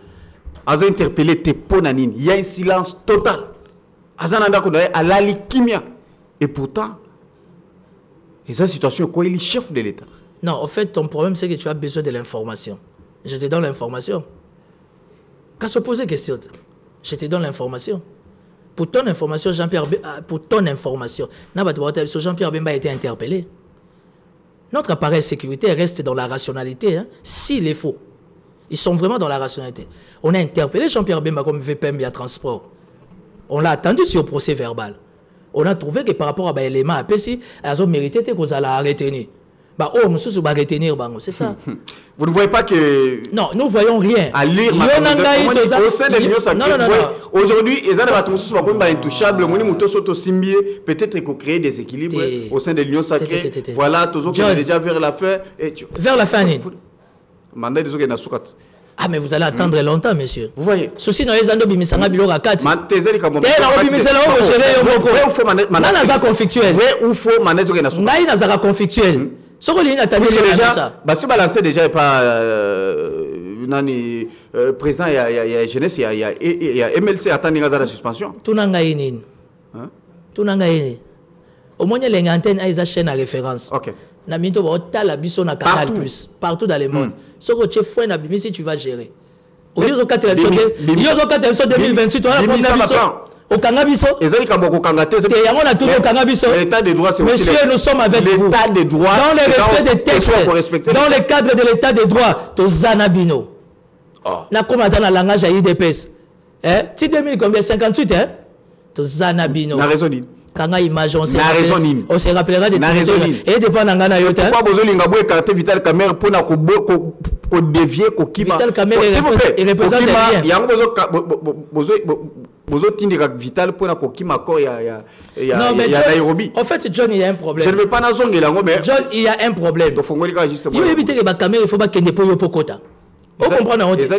Aza interpellé T Ponanine. Il y a un silence total. Aza Nanda Kodoye à la Kimia. Et pourtant, et cette situation, quoi, il est chef de l'État. Non, en fait, ton problème, c'est que tu as besoin de l'information. Je te donne l'information. Qu'à se poser question, je te donne l'information. Pour ton information, Jean-Pierre Bemba a été interpellé. Notre appareil sécuritaire reste dans la rationalité, hein, s'il est faux. Ils sont vraiment dans la rationalité. On a interpellé Jean-Pierre Bemba comme VPM via transport. On l'a attendu sur le procès verbal. On a trouvé que par rapport à l'élément APC, elles ont mérité que vous allez retenir. Bah, oh, monsieur, vous allez retenir, c'est ça. Vous ne voyez pas que... Non, nous ne voyons rien. À lire, au sein de l'Union sacrée, aujourd'hui, les gens sont intouchables. Peut-être qu'on crée des équilibres au sein de l'Union sacrée. Voilà, toujours qu'on est déjà vers la fin. Vers la fin, mandat des organes. Ah, mais vous allez attendre longtemps, monsieur. Vous voyez. Ceci dans les années bimisanga bilo rakati. Matezeli comme vrai ou conflictuel. Vrai ou faux mandat organes. Ngai nazaka conflictuel. Ce que l'on a déjà, bah si balancer déjà pas nani président il y a jeunesse il y a MLC attendre la suspension. Tout nanga ini. Tout nanga ini. Au moins les antennes a chaîne à référence. OK. Na minto ba otala biso na Canal Plus partout dans le monde. Ce que tu fais na bimisi tu vas gérer. Au lieu de 4 élections 2028 on va prendre biso. Au Cangabiso. L'état de droit, c'est monsieur, nous sommes avec vous. L'état de droit. Dans le respect des textes, dans le cadre de l'état de droit, to Zanabino. Na comme dans la langage à IDPS. Ti 2000 combien 58 hein? To Zanabino. Na raison. Kanga image on se rappellera des titres. Et dépend ngana yote. Pourquoi bozolinga boye carte Vital Kamerhe pour na ko dévier ko kima. Vital Kamerhe il représente rien. Yango bozo tindika Vital pour na ko kima ko ya Nairobi. En fait John il y a un problème. Je ne veux pas nazongela ngo mais John il y a un problème. To fongolika juste il éviter que ba caméra il faut pas kende po yo pokota. Vous comprenez en fait.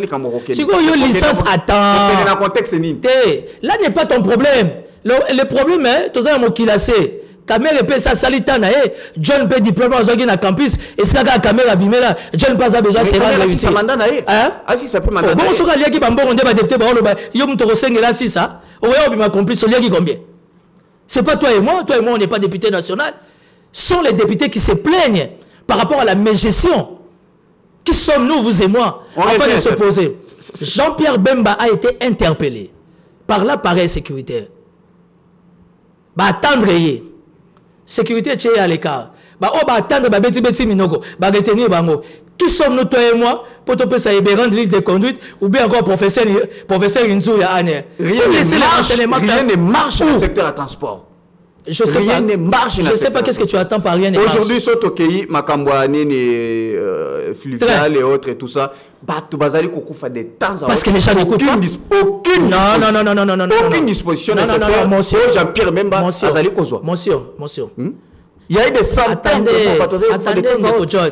Si vous avez une licence attends. Là n'est pas ton problème. Le problème est que tu as un kilasé. Caméra peut ça salitana John peut diplôme aux organes à campus et c'est la caméra bimela John pas a besoin c'est rendre utile. Ça mandat naé. Ah si ça peut mandat. Bon so ka liaki bambo on débat député ba yo mto ko sengela si ça. O yo bima complice liaki combien? C'est pas toi et moi on n'est pas député national. Ce sont les députés qui se plaignent par rapport à la mégestion. Qui sommes-nous vous et moi afin de s'opposer? Jean-Pierre Bemba a été interpellé par l'appareil sécuritaire. Bah attendre sécurité tchè à l'écart. Bah on va attendre bah beti minoko. Bah retenir bango. Qui sommes-nous toi et moi pour te passer à de ligne de conduite ou bien encore professeur Inzou ya Aner. Rien ne marche dans le secteur à transport. Je sais rien ne marche. Je sais pas qu'est-ce que tu attends par rien ne marche. Aujourd'hui sur Tokei, Makambouane, Fluvial et autres et tout ça, Batou Bazali Koukoufa des temps. Parce que les gens n'écoutent pas. Aucune disposition nécessaire. Monsieur Jean-Pierre Bemba, Azali Kozwa. Monsieur. Il y a eu des centaines de John.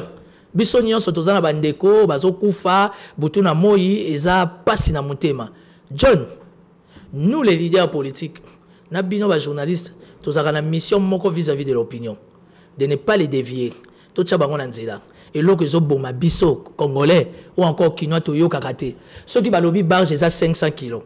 Biso nyonso tozana bandeko bazo kufa butuna moi eza pasi na motema. John, nous les leaders politiques, na bino ba journalistes, tozaka na mission moko vis-à-vis de l'opinion, de ne pas les dévier. To tcha bango na nzela. Et loko ezo boma biso congolais ou encore kinois to yo kakate. Ceux qui balobi barge eza 500 kg.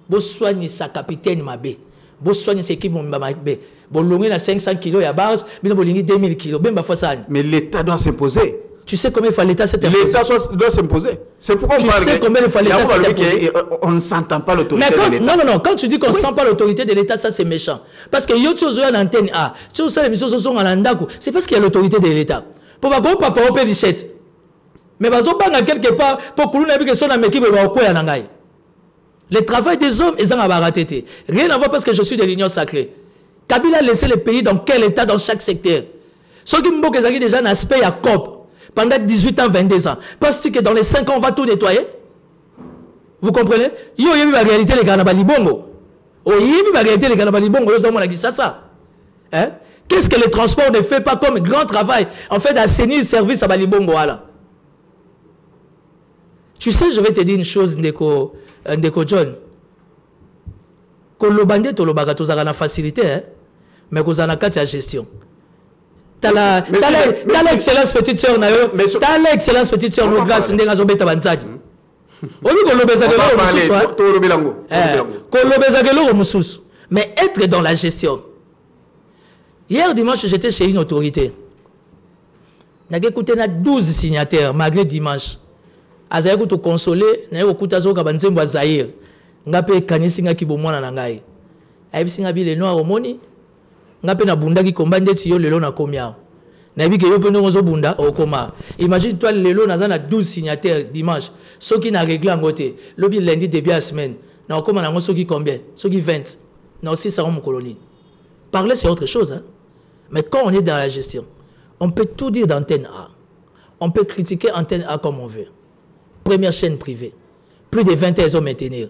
Bo soigne sa capitaine mabe. Bo soigne sa équipe mabe. Bo longue na 500 kg ya barge, bino bolingi 2000 kg. Bemba fosane. Mais l'État doit s'imposer. Tu sais combien il faut l'État s'imposer? L'État doit s'imposer. C'est pourquoi on parle. Tu sais combien il faut l'État s'imposer? On ne s'entend pas l'autorité de l'État. Non. Quand tu dis qu'on ne sent pas l'autorité de l'État, ça c'est méchant. Parce que yo tu as une antenne A, tu as les missions sont en Andako, c'est parce qu'il y a l'autorité de l'État. Pour pas papa au pédichette. Mais bazo banga quelque part pour que l'on ait que son équipe va au quoi nangai. Le travail des hommes ils ont raté. Rien à voir parce que je suis de l'Union sacrée. Kabila a laissé le pays dans quel état dans chaque secteur. Ceux qui m'ont déjà un aspect à COP. Pendant 18 ans, 22 ans. Parce que dans les 5 ans, on va tout nettoyer. Vous comprenez? Il y a eu la réalité des Ganabali Bongo. Il y a eu la réalité des Ganabali Bongo. Qu'est-ce que le transport ne fait pas comme grand travail en fait d'assainir le service à Bali Bongo? Tu sais, je vais te dire une chose, Ndeko John. Quand le bandit, tu as la facilité, mais tu as la gestion. T'as l'excellence petite sœur t'as l'excellence petite sœur no grâce ndenge azobeta banzadi obi kolobeza mususu mais être dans la gestion. Hier dimanche j'étais chez une autorité n'a écouté na 12 signataires malgré dimanche azaya ko to consoler na okuta zo ka banzembo Zaire ngape kanisinga kibomwana na ngai ayibisinga bile noir omoni ngape na bundaki komba ndeti yo lelo na komia Imagine toi, Lelo, on a 12 signataires dimanche. Ceux qui n'ont réglé en côté. Le lundi, début de la semaine. Non, comment on a ceux qui combien? Ceux qui 20. Non, si ça va mon colonie. Parler, c'est autre chose. Hein? Mais quand on est dans la gestion, on peut tout dire d'antenne A. On peut critiquer antenne A comme on veut. Première chaîne privée. Plus de 20 ans, ils ont maintenu.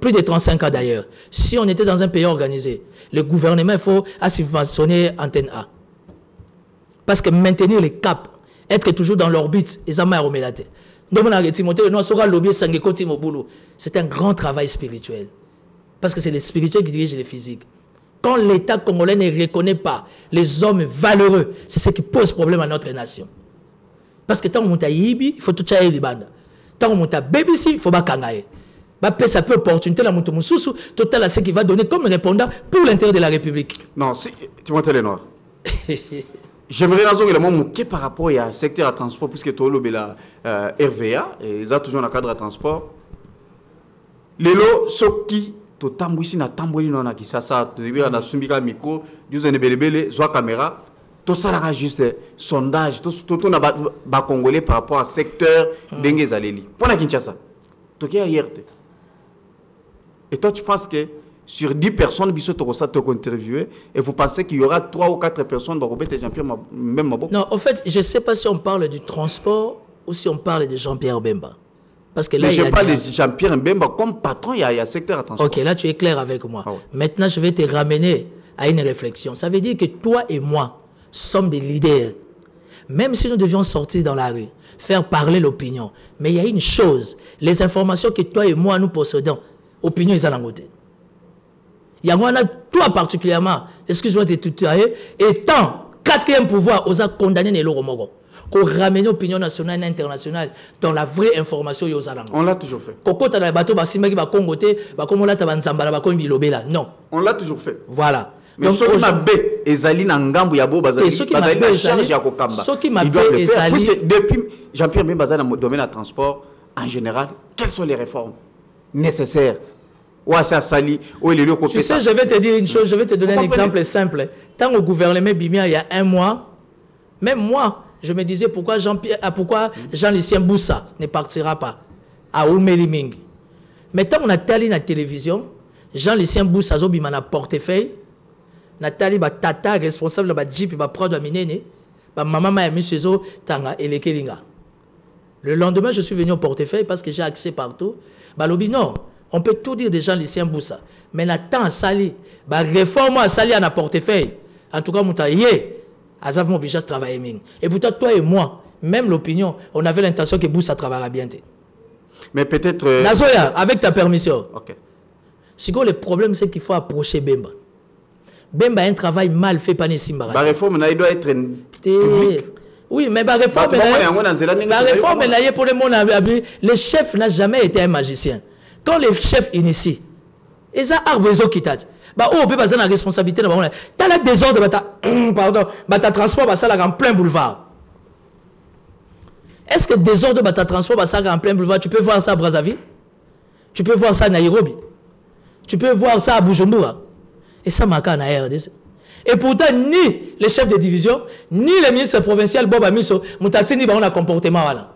Plus de 35 ans d'ailleurs. Si on était dans un pays organisé, le gouvernement, il faut subventionner antenne A. Parce que maintenir les caps, être toujours dans l'orbite, c'est un grand travail spirituel. Parce que c'est les spirituels qui dirigent les physiques. Quand l'État congolais ne reconnaît pas les hommes valeureux, c'est ce qui pose problème à notre nation. Parce que tant qu'on monte à Yibi, il faut tout changer les bandes. Tant qu'on monte à BBC, il faut pas kangaye. Ça peut opportunité la monte mususu, total à ce qui va donner comme répondant pour l'intérêt de la République. Non, si tu montes les noirs. J'aimerais raison que le monde par rapport à secteur de transport, puisque tu as la RVA, et ils ont toujours un cadre de transport. Les lots, ceux qui tu tambouisi na tambouili non qui ça tu veux na sumbika micro, Dieu ne belebele, soit caméra, tout ça là juste sondage, tout na ba congolais par rapport à secteur dengue zaleli. Pour la Kinshasa, tu qui hier. Et toi tu penses que sur 10 personnes, biso to ça te interviewer et vous pensez qu'il y aura 3 ou 4 personnes dans Robert et Jean-Pierre même Maboko? Non, en fait, je ne sais pas si on parle du transport ou si on parle de Jean-Pierre Bemba. Parce que là, je parle de Jean-Pierre Bemba comme patron, il y a secteur de transport. Ok, là tu es clair avec moi. Ah ouais. Maintenant, je vais te ramener à une réflexion. Ça veut dire que toi et moi sommes des leaders. Même si nous devions sortir dans la rue, faire parler l'opinion. Mais il y a une chose, les informations que toi et moi nous possédons, opinion, ils en ont côté. Il y a toi particulièrement, excuse-moi de te tutoyer, étant quatrième pouvoir, aux a condamné les Loromogo. Qu'on ramène l'opinion nationale et internationale dans la vraie information. On l'a toujours fait. Non. On l'a toujours fait. Voilà. Mais ceux qui m'ont ezali na ngambu ya bo bazali na charge ya kokamba. Ils doivent le faire. Puisque depuis Jean-Pierre Bemba dans le domaine du transport, en général, quelles sont les réformes nécessaires? Tu sais, je vais te dire une chose, je vais te donner un exemple simple. Tant au gouvernement Bimia, il y a un mois, même moi, je me disais pourquoi Jean-Lucien Boussa ne partira pas à Oumeliming. Mais tant on a tali na télévision, Jean-Lucien Boussa a un portefeuille, Nathalie tata responsable de la Jeep ba prod minene, ba maman m'a mis chez eux tanga et les kelinga. Le lendemain, je suis venu au portefeuille parce que j'ai accès partout. Ba lobi non. On peut tout dire des gens Lucien Boussa. Mais Nathan Sali, bah réforme à Sali à un portefeuille. En tout cas, Moutaye, Azav Mobijas travaille. Et pourtant, toi et moi, même l'opinion, on avait l'intention que Boussa travaillera bien. Mais peut-être. Nazoya, avec ta permission. Ok. Le problème, c'est qu'il faut approcher Bemba. Bemba a un travail mal fait par les Simba. La réforme, il doit être public. Oui, mais la réforme, pour le monde, le chef n'a jamais été un magicien. Quand les chefs initient, ils ont arboisé qui t'a. Bah oh, peut pas la responsabilité de bah t'as la désordre pardon, bah ta transport bah ça là en plein boulevard. Est-ce que désordre bah ta transport bah ça en plein boulevard, tu peux voir ça à Brazzaville? Tu peux voir ça à Nairobi? Tu peux voir ça à Bujumbura? Et ça marque en RDC. Et pourtant ni les chefs de division, ni les ministres provinciaux Bob Amiso, Moutatini bah on a comportement voilà.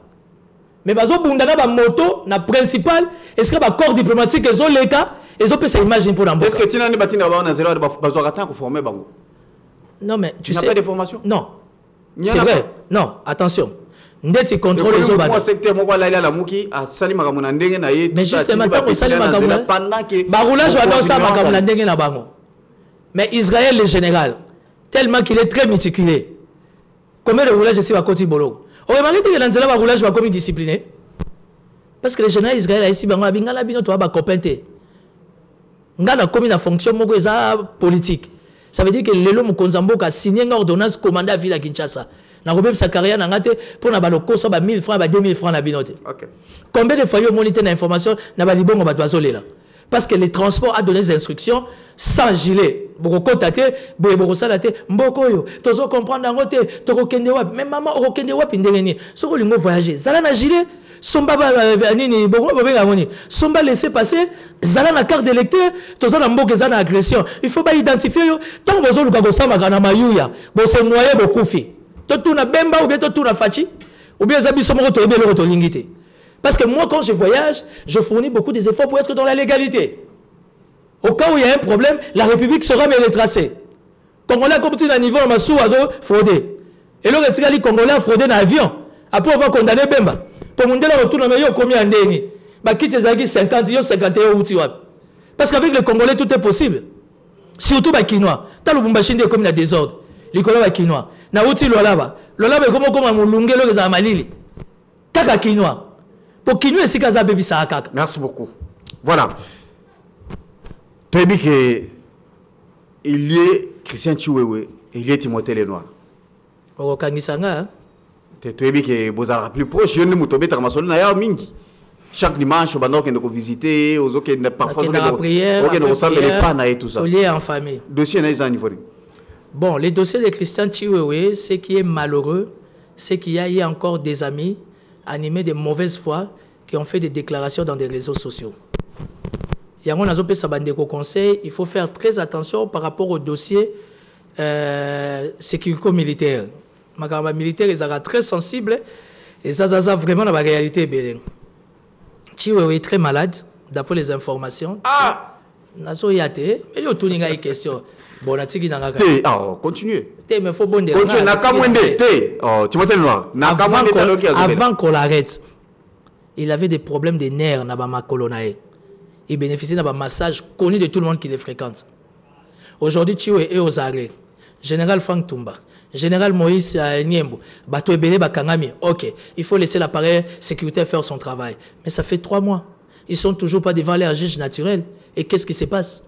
Mais bazo bundana ba moto na principal est-ce que ba corps diplomatique ils ont les cas ils ont pu s'imaginer pour l'embauche. Est-ce que tu n'as pas dit na zéro bazo attend pour former bango? Non mais tu sais pas de formation? Non. C'est vrai. Non, attention. Ndeti contrôle les autres. Moi secteur moi la la muki a sali makamuna ndenge na ye. Mais justement tant que sali makamuna pendant que ba roulage va dans ça makamuna ndenge na bango. Mais Israël le général tellement qu'il est très méticuleux. Combien de roulages ici à Côte Bolo? On remarque que dans le roulage va comme discipliné. Parce que les généraux israéliens ici, ils ont bien copain. Ils ont comme une fonction politique. Ça veut dire que le Lelo Konzambo a signé une ordonnance commandée à Ville à Kinshasa. Dans sa carrière, pour na baloko so ba 1000 francs, ba 2000 francs na binote. OK. Combien de fois yo monité na information na ba libongo ba toazo lela. Parce que le transport a donné des instructions sans gilet. Boko contacté, boko salate, mboko yo. Tozo comprendre en côté, toko kende wap. Mais maman, oko kende wap indengeni. Soko lingo voyager. Zala na gilet, somba nini, boko babenga moni. Somba laisser passer, zala na carte d'électeur, tozo na mboke zala agression. Il faut pas identifier yo. Tant bozo luka go sama kana mayuya, bo se noyer bo kufi. Totu na bemba ou bien totu na fachi, ou bien zabi somoko to ebelo to lingité. Parce que moi, quand je voyage, je fournis beaucoup des efforts pour être dans la légalité. Au cas où il y a un problème, la République sera me retracer. Congolais comme si à niveau en massou azo fraudé. Et le retira les Congolais a fraudé dans l'avion. Après on va condamner Bemba. Pour mon délai retourne au meilleur combien d'années. Bah quitte les 50 yo 51 ou tiwap. Parce qu'avec les Congolais tout est possible. Surtout les Kinois. T'as le Bumbachinde comme il y a désordre. Les Congolais Kinois. Na outi lolaba. Lolaba comme un mulunge le les amalili. Kaka Kinois. Merci beaucoup. Voilà. Tu as dit qu'il y a Christian Chiwewe et il y a Timothée Lenoir. Tu as dit que vous êtes plus proche. Je ne me suis pas dit chaque dimanche, on va visiter, parfois on va prier, tout ça. En famille. Dossier bon, les dossiers de Christian Chiwewe, ce qui est malheureux, c'est qu'il y a eu encore des amis animés de mauvaise foi qui ont fait des déclarations dans des réseaux sociaux. Il y a un conseil, il faut faire très attention par rapport au dossier sécurité-militaire. Les militaires sont très sensibles et ça vraiment dans la réalité. Chiwewe est très malade, d'après les informations. Ah! Mais il y a une question. Bon, continuez. Mais faut bon avant qu'on l'arrête, il avait des problèmes de nerfs dans ma colonae. Il bénéficiait d'un massage connu de tout le monde qui les fréquente. Aujourd'hui, Chiwewe est aux arrêts. Général Frank Tumba, Général Moïse Niembo, Bato Ebele Bakangami. Ok, il faut laisser l'appareil sécuritaire faire son travail. Mais ça fait 3 mois. Ils ne sont toujours pas devant leur juge naturel. Et qu'est-ce qui se passe?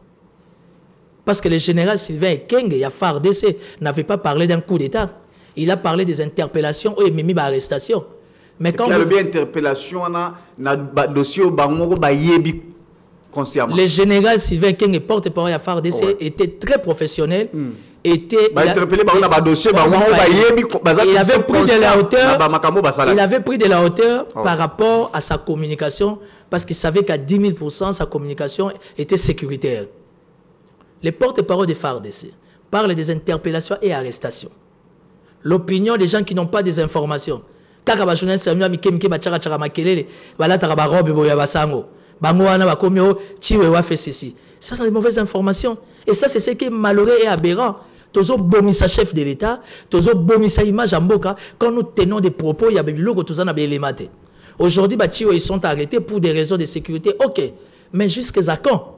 Parce que le général Sylvain Ekenge, il y a FARDC, n'avait pas parlé d'un coup d'État. Il a parlé des interpellations et mis arrestation. Mais quand vous... interpellation, dossier consciemment. Le général Sylvain Ekenge, porte-parole à FARDC, était très professionnel. Il avait pris de la hauteur par rapport à sa communication parce qu'il savait qu'à 10 000% sa communication était sécuritaire. Les porte-parole de FARDC parlent des interpellations et arrestations. L'opinion des gens qui n'ont pas des informations. Ça, c'est des mauvaises informations. Et ça, c'est ce qui est malheureux et aberrant. Tozo bomisa chef de l'État, tozo bomisa image en boka, quand nous tenons des propos, il y a des logo tout ça na belemate. Aujourd'hui, ils sont arrêtés pour des raisons de sécurité. Ok, mais jusqu'à quand?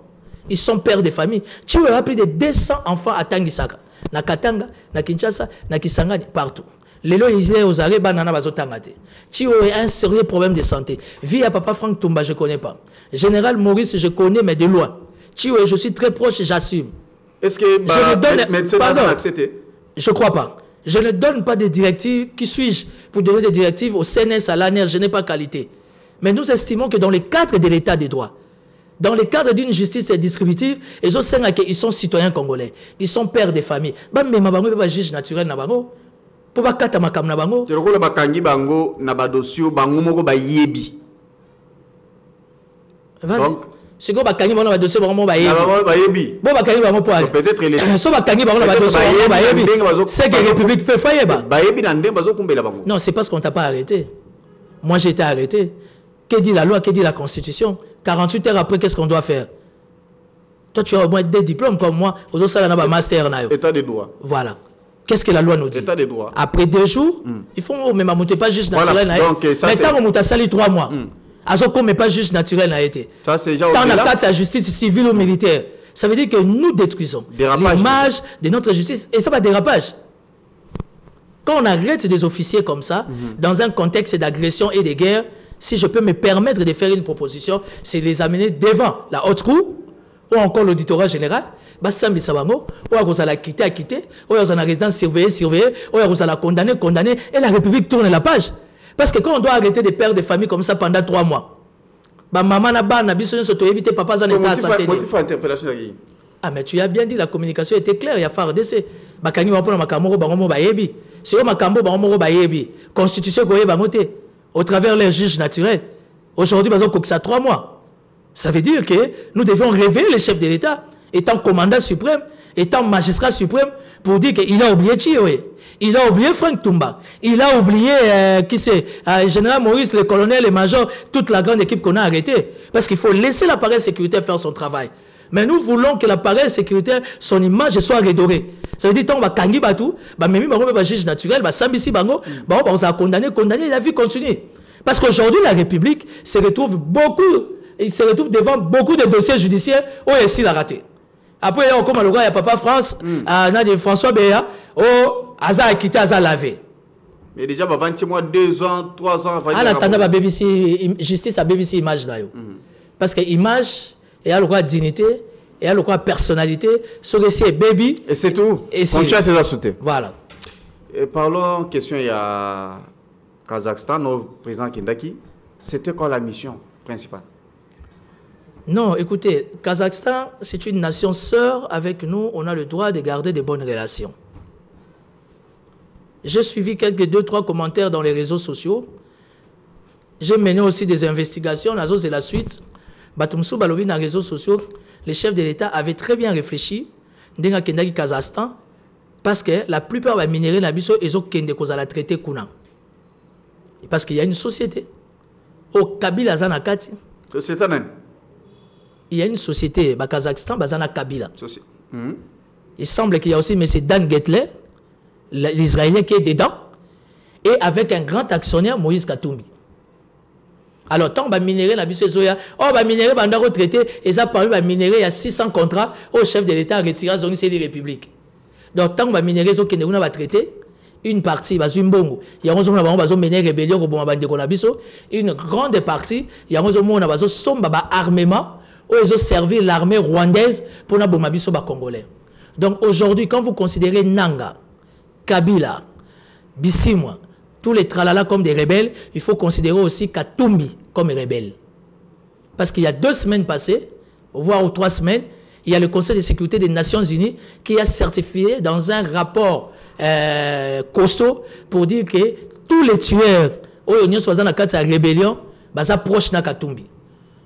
Ils sont pères de famille. Chiwewe a plus de 200 enfants à Tangisaka, na Katanga, na Kinshasa, na Kisangani, partout. Lelo ils sont aux arrêts, banana bazotangate. Chiwewe a un sérieux problème de santé. Via papa Frank Tumba, je ne connais pas. Général Maurice, je connais, mais de loin. Chiwewe, je suis très proche et j'assume. Est-ce que le médecin a accepté? Je ne crois pas. Je ne donne pas des directives. Qui suis-je pour donner des directives au CNS, à l'ANR? Je n'ai pas qualité. Mais nous estimons que dans le cadre de l'état des droits, dans le cadre d'une justice distributive, ils sont citoyens congolais. Ils sont pères de famille. Mais ils ne sont pas juge naturel. Ils ne sont pas katamakam na bango. C'est le rôle de Bakangi Bango, Nabadossio, Bango Moko Bayebi. Vas-y. Si vous avez un dossier, vous avez peut-être c'est que la République fait faillir. Non, c'est parce qu'on ne t'a pas arrêté. Moi, j'ai été arrêté. Que dit la loi, que dit la Constitution? 48 heures après, qu'est-ce qu'on doit faire? Toi, tu as au moins des diplômes comme moi. Aux autres, ça n'a pas master. État de droit. Voilà. Qu'est-ce que la loi nous dit? État de droit. Après 2 jours, il faut même monter pas juste naturel. Mais quand on monte sali 3 mois. Azoko mais pas juge naturel n'a été. Ça c'est déjà dans la cadre de la justice civile ou militaire. Ça veut dire que nous détruisons l'image de notre justice et ça va dérapage. Quand on arrête des officiers comme ça, dans un contexte d'agression et de guerre, si je peux me permettre de faire une proposition, c'est de les amener devant la haute cour ou encore l'auditorat général. Bassambi Sabango, ou à la quitter, ou à la résidence surveiller, ou à la condamner, et la République tourne la page. Parce que quand on doit arrêter des pères de famille comme ça pendant 3 mois, Ba maman na ba na biso nyonso to éviter papa za état santé. Ah mais tu as bien dit, la communication était claire, il y a FARDC. Ba kangi wa pona makamoko bango mo ba yebi. C'est au makambo bango mo ba yebi. Constitution ko yeba ngote au travers les juges naturels. Aujourd'hui bazo ko ça 3 mois. Ça veut dire que nous devons révéler le chef de l'État étant commandant suprême, étant magistrat suprême pour dire qu'il a oublié Chioé. Il a oublié Franck Toumba. Il a oublié, qui c'est, général Maurice, le colonel, le major, toute la grande équipe qu'on a arrêtée. Parce qu'il faut laisser l'appareil sécuritaire faire son travail. Mais nous voulons que l'appareil sécuritaire, son image soit redorée. Ça veut dire que Kangi Batou, même si juge naturel, Sambisi Bango, on a condamné, la vie continue. Parce qu'aujourd'hui, la République se retrouve devant beaucoup de dossiers judiciaires où elle a raté. Après, on comme le roi, il y a Papa France, François Béa, Aza a quitté, Aza lavé. Mais déjà, 20 mois, 2 ans, 3 ans avant. À l'attendant, la BBC, justice à BBC image là. Parce que image, il y a le droit de dignité, il y a le droit de personnalité, ce que c'est baby. Et c'est tout. Confiance et sauté. Voilà. Et parlons, question, il y a Kazakhstan, notre président Kindaki. C'était quoi la mission principale? Non, écoutez, Kazakhstan, c'est une nation sœur. Avec nous, on a le droit de garder de bonnes relations. J'ai suivi quelques 2-3 commentaires dans les réseaux sociaux. J'ai mené aussi des investigations. C'est la suite. Batumsou Balobi dans les réseaux sociaux, les chefs de l'État avaient très bien réfléchi dans le Kazakhstan parce que la plupart des minéraux nabiso ils ont la traité kuna. Parce qu'il y a une société au Kabila Zanakati. Société même. Il y a une société au Kazakhstan Bazana Kabila. Il semble qu'il y a aussi M. Dan Getler, l'Israélien qui est dedans, et avec un grand actionnaire Moïse Katumbi. Alors, tant que les minéraux, les minéraux sont retraités, ils ont parlé de minéraux, il y a 600 contrats au chef de l'État retiré dans les républiques. Donc, tant que les minéraux sont traités, une partie, il y a une rébellion, une grande partie, il y a un armement, où ils ont servi l'armée rwandaise pour les Congolais. Donc, aujourd'hui, quand vous considérez Nanga, Kabila, Bissimwa, tous les tralala comme des rebelles, il faut considérer aussi Katumbi comme rebelle. Parce qu'il y a 2 semaines passées, voire 3 semaines, il y a le Conseil de sécurité des Nations Unies qui a certifié dans un rapport costaud pour dire que tous les tueurs, au Union soit dans la rébellion, sont proches de Katumbi.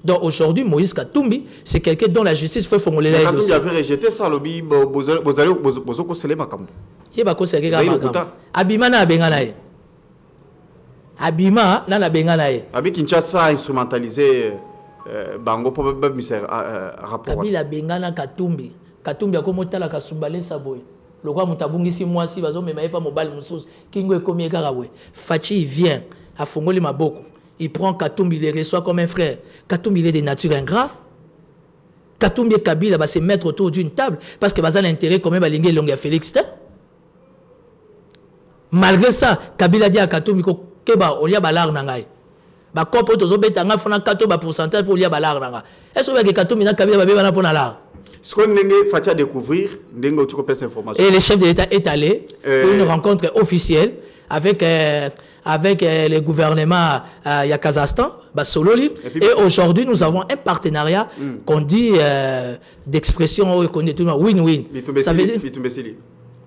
Donc aujourd'hui, Moïse Katumbi, c'est quelqu'un dont la justice fait formuler les dossiers. Katumbi avait rejeté ça, lobby, vous allez Makambo. Il y a Makambo. Abima na Benganaye. Abima na la Benganaye. Abi Kinshasa a instrumentalisé Bango pour rapport. Kabila Bengana Katumbi. Katumbi a commenté la Kasubale Saboy. Le roi Moutabungi si moi si bazo mais pas mobile moussous. Kingo est comme Yegarawe. Fachi vient à Fongoli Maboko. Il prend Katumbi, il le reçoit comme un frère. Katumbi il est de nature ingrat. Katumbi et Kabila va se mettre autour d'une table parce que bazan intérêt quand même à l'ingé longue Félix. Malgré ça, Kabila dit à Katumbi Keba, on y a balar nangai. Ba kopo tozo betanga fona 4% pour y a balar nanga. Est-ce que Katumbi na Kabila ba bana pona la? Ce qu'on a découvrir, information. Et le chef de l'État est allé pour une rencontre officielle avec le gouvernement du Kazakhstan, Sololi. Et aujourd'hui, nous avons un partenariat qu'on dit d'expression win-win. Ça veut dire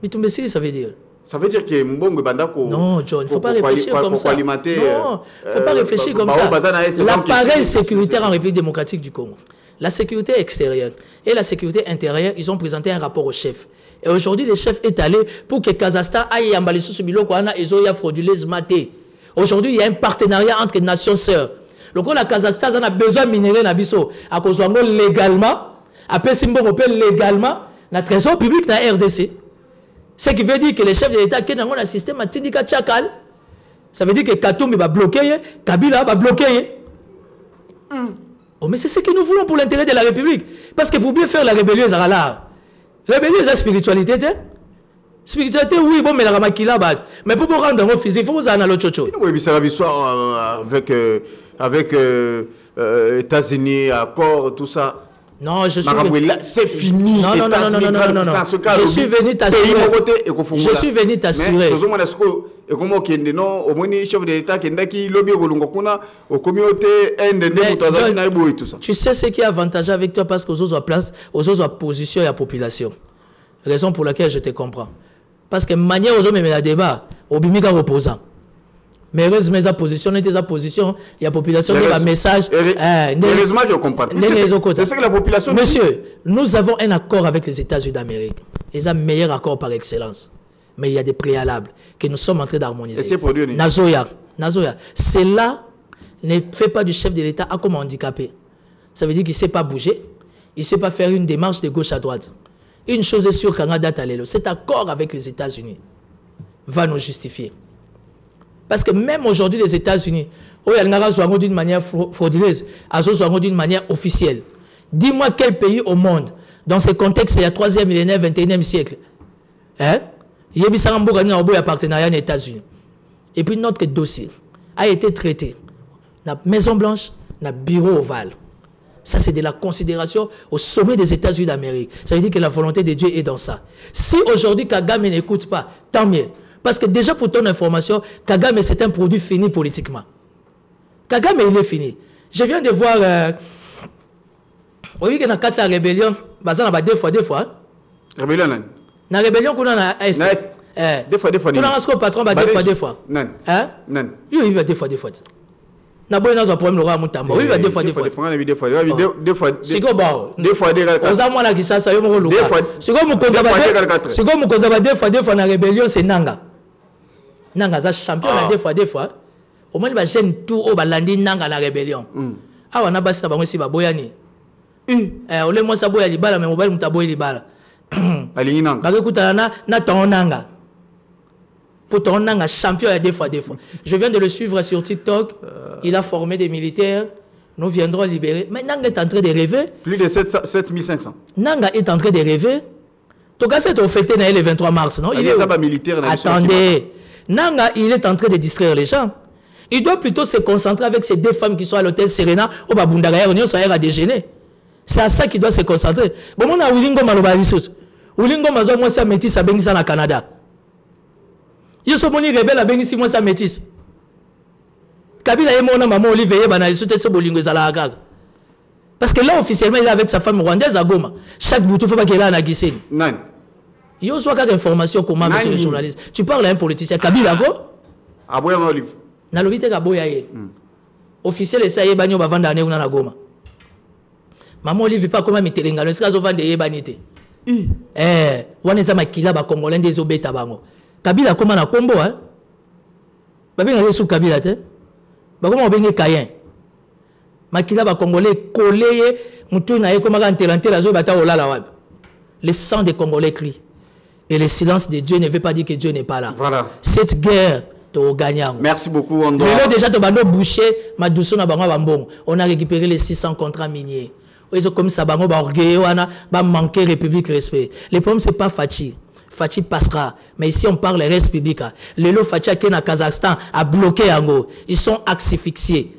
Bitumbesili, ça veut dire. Ça veut dire que Mbongo Bandako. Non, John, il ne faut pas réfléchir comme ça. Non, il ne faut pas réfléchir comme ça. L'appareil sécuritaire en République démocratique du Congo, la sécurité extérieure et la sécurité intérieure, ils ont présenté un rapport au chef. Et aujourd'hui, le chef est allé pour que Kazakhstan aille en Balissou sur Biloko, ils ont frauduleuse maté. Aujourd'hui, il y a un partenariat entre les nations sœurs. Le Kazakhstan a besoin de minerais Nabiso, à cause de légalement, après Simbongo légalement, dans le trésor public dans la RDC. Ce qui veut dire que le chef de l'État qui est dans un système Tindika Tchakal, ça veut dire que Katumbi va bloquer, Kabila va bloquer. Oh, mais c'est ce que nous voulons pour l'intérêt de la République. Parce que pour bien faire la rébellion, c'est là. Rébellion, c'est la spiritualité. Spiritualité, oui, bon, mais la ramakila, mais pour rendre dans physique, il faut vous en aller au chocho. Oui, mais ça va bien avec États-Unis, accord, tout ça. Non, je suis venu. C'est fini. Non. Je suis venu t'assurer. Je suis venu t'assurer. et comment qu'il y a au moins chef de l'État qui est lobby au communauté tout ça. Tu sais ce qui est avantageux avec toi parce qu'aux autres place, aux autres position et la population. Raison pour laquelle je te comprends. Parce que manière aux hommes mais la débat, au bimika opposant. Mais heureusement sa position, il y a la population qui a un message. Heureusement je comprends. C'est ce que la population. Monsieur, nous avons un accord avec les États-Unis d'Amérique. Ils ont un meilleur accord par excellence. Mais il y a des préalables que nous sommes en train d'harmoniser. Nazoya, cela ne fait pas du chef de l'État comme handicapé. Ça veut dire qu'il ne sait pas bouger, il ne sait pas faire une démarche de gauche à droite. Une chose est sûre, cet accord avec les États-Unis va nous justifier. Parce que même aujourd'hui, les États-Unis, d'une manière frauduleuse, d'une manière officielle. Dis-moi quel pays au monde, dans ce contexte, il y a 3e millénaire, 21e siècle, hein? Il y a un partenariat aux États-Unis. Et puis notre dossier a été traité dans la Maison Blanche, dans le bureau ovale. Ça, c'est de la considération au sommet des États-Unis d'Amérique. Ça veut dire que la volonté de Dieu est dans ça. Si aujourd'hui Kagame n'écoute pas, tant mieux. Parce que déjà pour ton information, Kagame c'est un produit fini politiquement. Kagame il est fini. Je viens de voir... oui, que dans la rébellion, deux fois. Rébellion, la rébellion qu'on a à Est. Deux fois. Tu as un patron, deux fois. Non. Hein? Non. Oui, deux fois. Na boy na zo problème le mutamba. Oui, deux fois. Deux fois. Siko ba. Deux fois. Oza mwana kisasa yo moko luka. Siko mukonza deux fois na rébellion c'est Nanga. Nanga za champion na deux fois. Au moins ba jeune tout au balandi Nanga na rébellion. Awa na basi na bango si ba boyani. Ole mo sa boya libala mais mobile mutaboy libala. Alingi Nanga. Ba kutana na ton Nanga. Pour ton Nanga champion à deux fois. Je viens de le suivre sur TikTok. Il a formé des militaires. Nous viendrons libérer. Mais Nanga est en train de rêver. Plus de 7500. Nanga est en train de rêver. En tout cas, c'est au fêté le 23 mars, non? Il est militaire. Attendez. Nanga, il est en train de distraire les gens. Il doit plutôt se concentrer avec ces deux femmes qui sont à l'hôtel Serena au Babundagaïa. On est à déjeuner. C'est à ça qu'il doit se concentrer. Bon, on a Oulingo Malobarisus. Oulingo Mazo, moi, c'est un métis à Bengisa au Canada. Yo so moni rebelle abengi si moi sa métis. Kabila et mon maman Olivier bana isute ce bolingo ezala kaka. Parce que là officiellement il est avec sa femme rwandaise à Goma. Chaque boutou faut pas qu'il a na Giseni. Non. Yo soit quelque information comment monsieur le journaliste. Tu parles à un politicien Kabila go? Aboya Olivier. Na lobite ka boya ye. Officiel esa ye banyo bavanda na na Goma. Maman Olivier pas comment mitelenga le sika zo vande ye banité. Wana za makila ba congolais des obeta bango. Kabila comment na combo hein? Babinga yesu Kabila te. Ba comment obenge Kayen. Makila ba congolais collé mutu na ye comment entelanter la zo bata olala wab. Le sang des Congolais crie. Et le silence de Dieu ne veut pas dire que Dieu n'est pas là. Voilà. Cette guerre to gagnant. Merci beaucoup on doit. Mais déjà to bando boucher ma douce na bango bambong. On a récupéré les 600 contrats miniers. Ils ont comme ça bango ba orgueil wana ba manquer république respect. Le problème c'est pas Fachi. Fachi passera. Mais ici, on parle des restes publics. Le lot Fachi qui est au Kazakhstan a bloqué Ango. Ils sont axifixiés.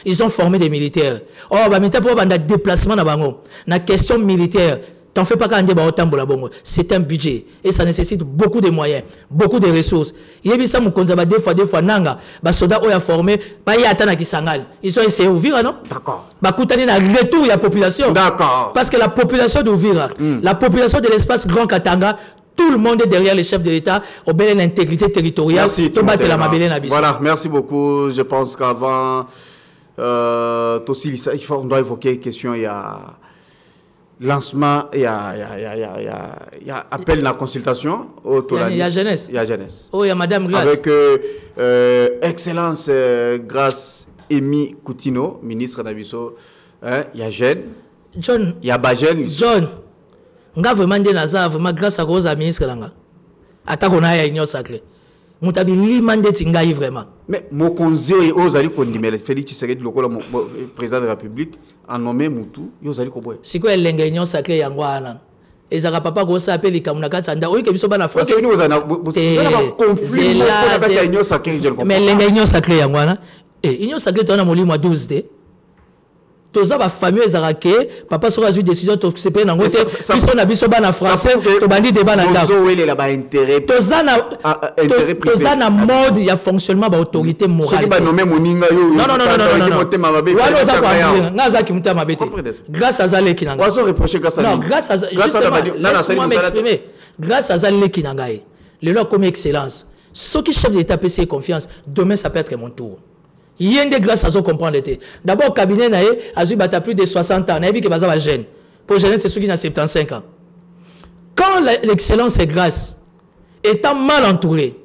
Ils ont formé des militaires. Oh, bah, mais pour un déplacement dans Bango. La question militaire, t'en fais pas quand on autant pour la Bongo. C'est un budget. Et ça nécessite beaucoup de moyens, beaucoup de ressources. Il y a ça, mon konzaba deux fois, nanga. Bah, soda, on a formé. Bah, il y a atana qui s'engage. Ils ont essayé d'ouvrir, non? D'accord. Bah, koutani na retour, il y a population. D'accord. Parce que la population d'Ouvira, la population de l'espace Grand Katanga, tout le monde est derrière les chefs de l'État, au bel l'intégrité territoriale. Merci, voilà, merci beaucoup. Je pense qu'avant, on doit évoquer une question. Il y a lancement, il y a appel à la consultation. Il y a jeunesse. Il y a jeunesse. Oh, il y a Madame Glace. Avec Excellence Grâce Emi Koutino, ministre d'Abisso. Il y a Jeune. John. Il y a Bajen. John. Nga vraiment de naza vraiment grâce à cause à ministre langa. Atako na ya union sacrée. Mutabi limande tingai vraiment. Mais mon conseil aux ali kondimele Félix Tshisekedi lokola président de la République a nommé Moutou yo zali ko boy. Siko elenga union sacrée yangwana. Ezaka papa ko sa appeli kamuna katsanda oyi kebiso bana France. C'est nous na conflit la union sacrée je comprends. Mais elenga union sacrée yangwana. Union sacrée tona molimo 12 de. toza ba famille ezarake papa sera eu décision to se payer nango te biso na biso bana français to bandi débat na ta toza na mode ya fonctionnement ba autorité morale non ngaza ki mutama bete grâce à zale ki nanga non grâce à justement m'exprimer grâce à zale ki nanga le loi comme excellence ce qui chef d'état PC confiance demain ça peut être mon tour. Il y a des grâces à ce comprendre. D'abord, le cabinet a eu plus de 60 ans. Il a vu que c'est jeune. Pour jeune, c'est ceux qui ont 75 ans. Quand l'excellence est grâce, étant mal entouré,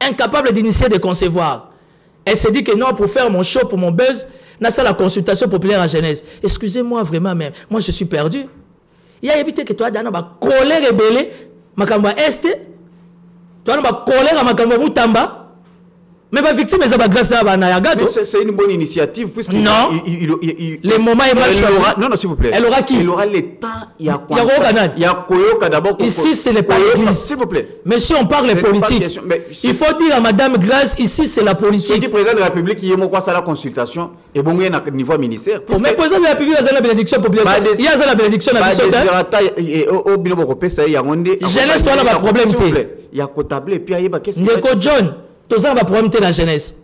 incapable d'initier, de concevoir, elle s'est dit que non, pour faire mon show, pour mon buzz, c'est la consultation populaire en jeunesse. Excusez-moi vraiment, mais moi je suis perdu. Il y a évité que toi, dans la colère rebelle, Makamba Est, toi, dans la colère, Makamba Moutamba. Mais ma victime, c'est une bonne initiative. Non. Le moment est mal choisi. Non, s'il vous plaît. Elle aura qui? Elle aura le temps. Il y a Koyoka d'abord. Ici, ce n'est pas l'église. S'il vous plaît. Monsieur, on parle de politique. Il faut dire à Madame Grâce, ici, c'est la politique. Le président de la République, il y a la consultation. Et bon, il y a un niveau ministère. Mais le président de la République, il y a la bénédiction populaire. Il y a la bénédiction. Jeunesse, toi, on a un problème. Il y a Kotable. Puis il y a Neko John. Tous un problème de la jeunesse.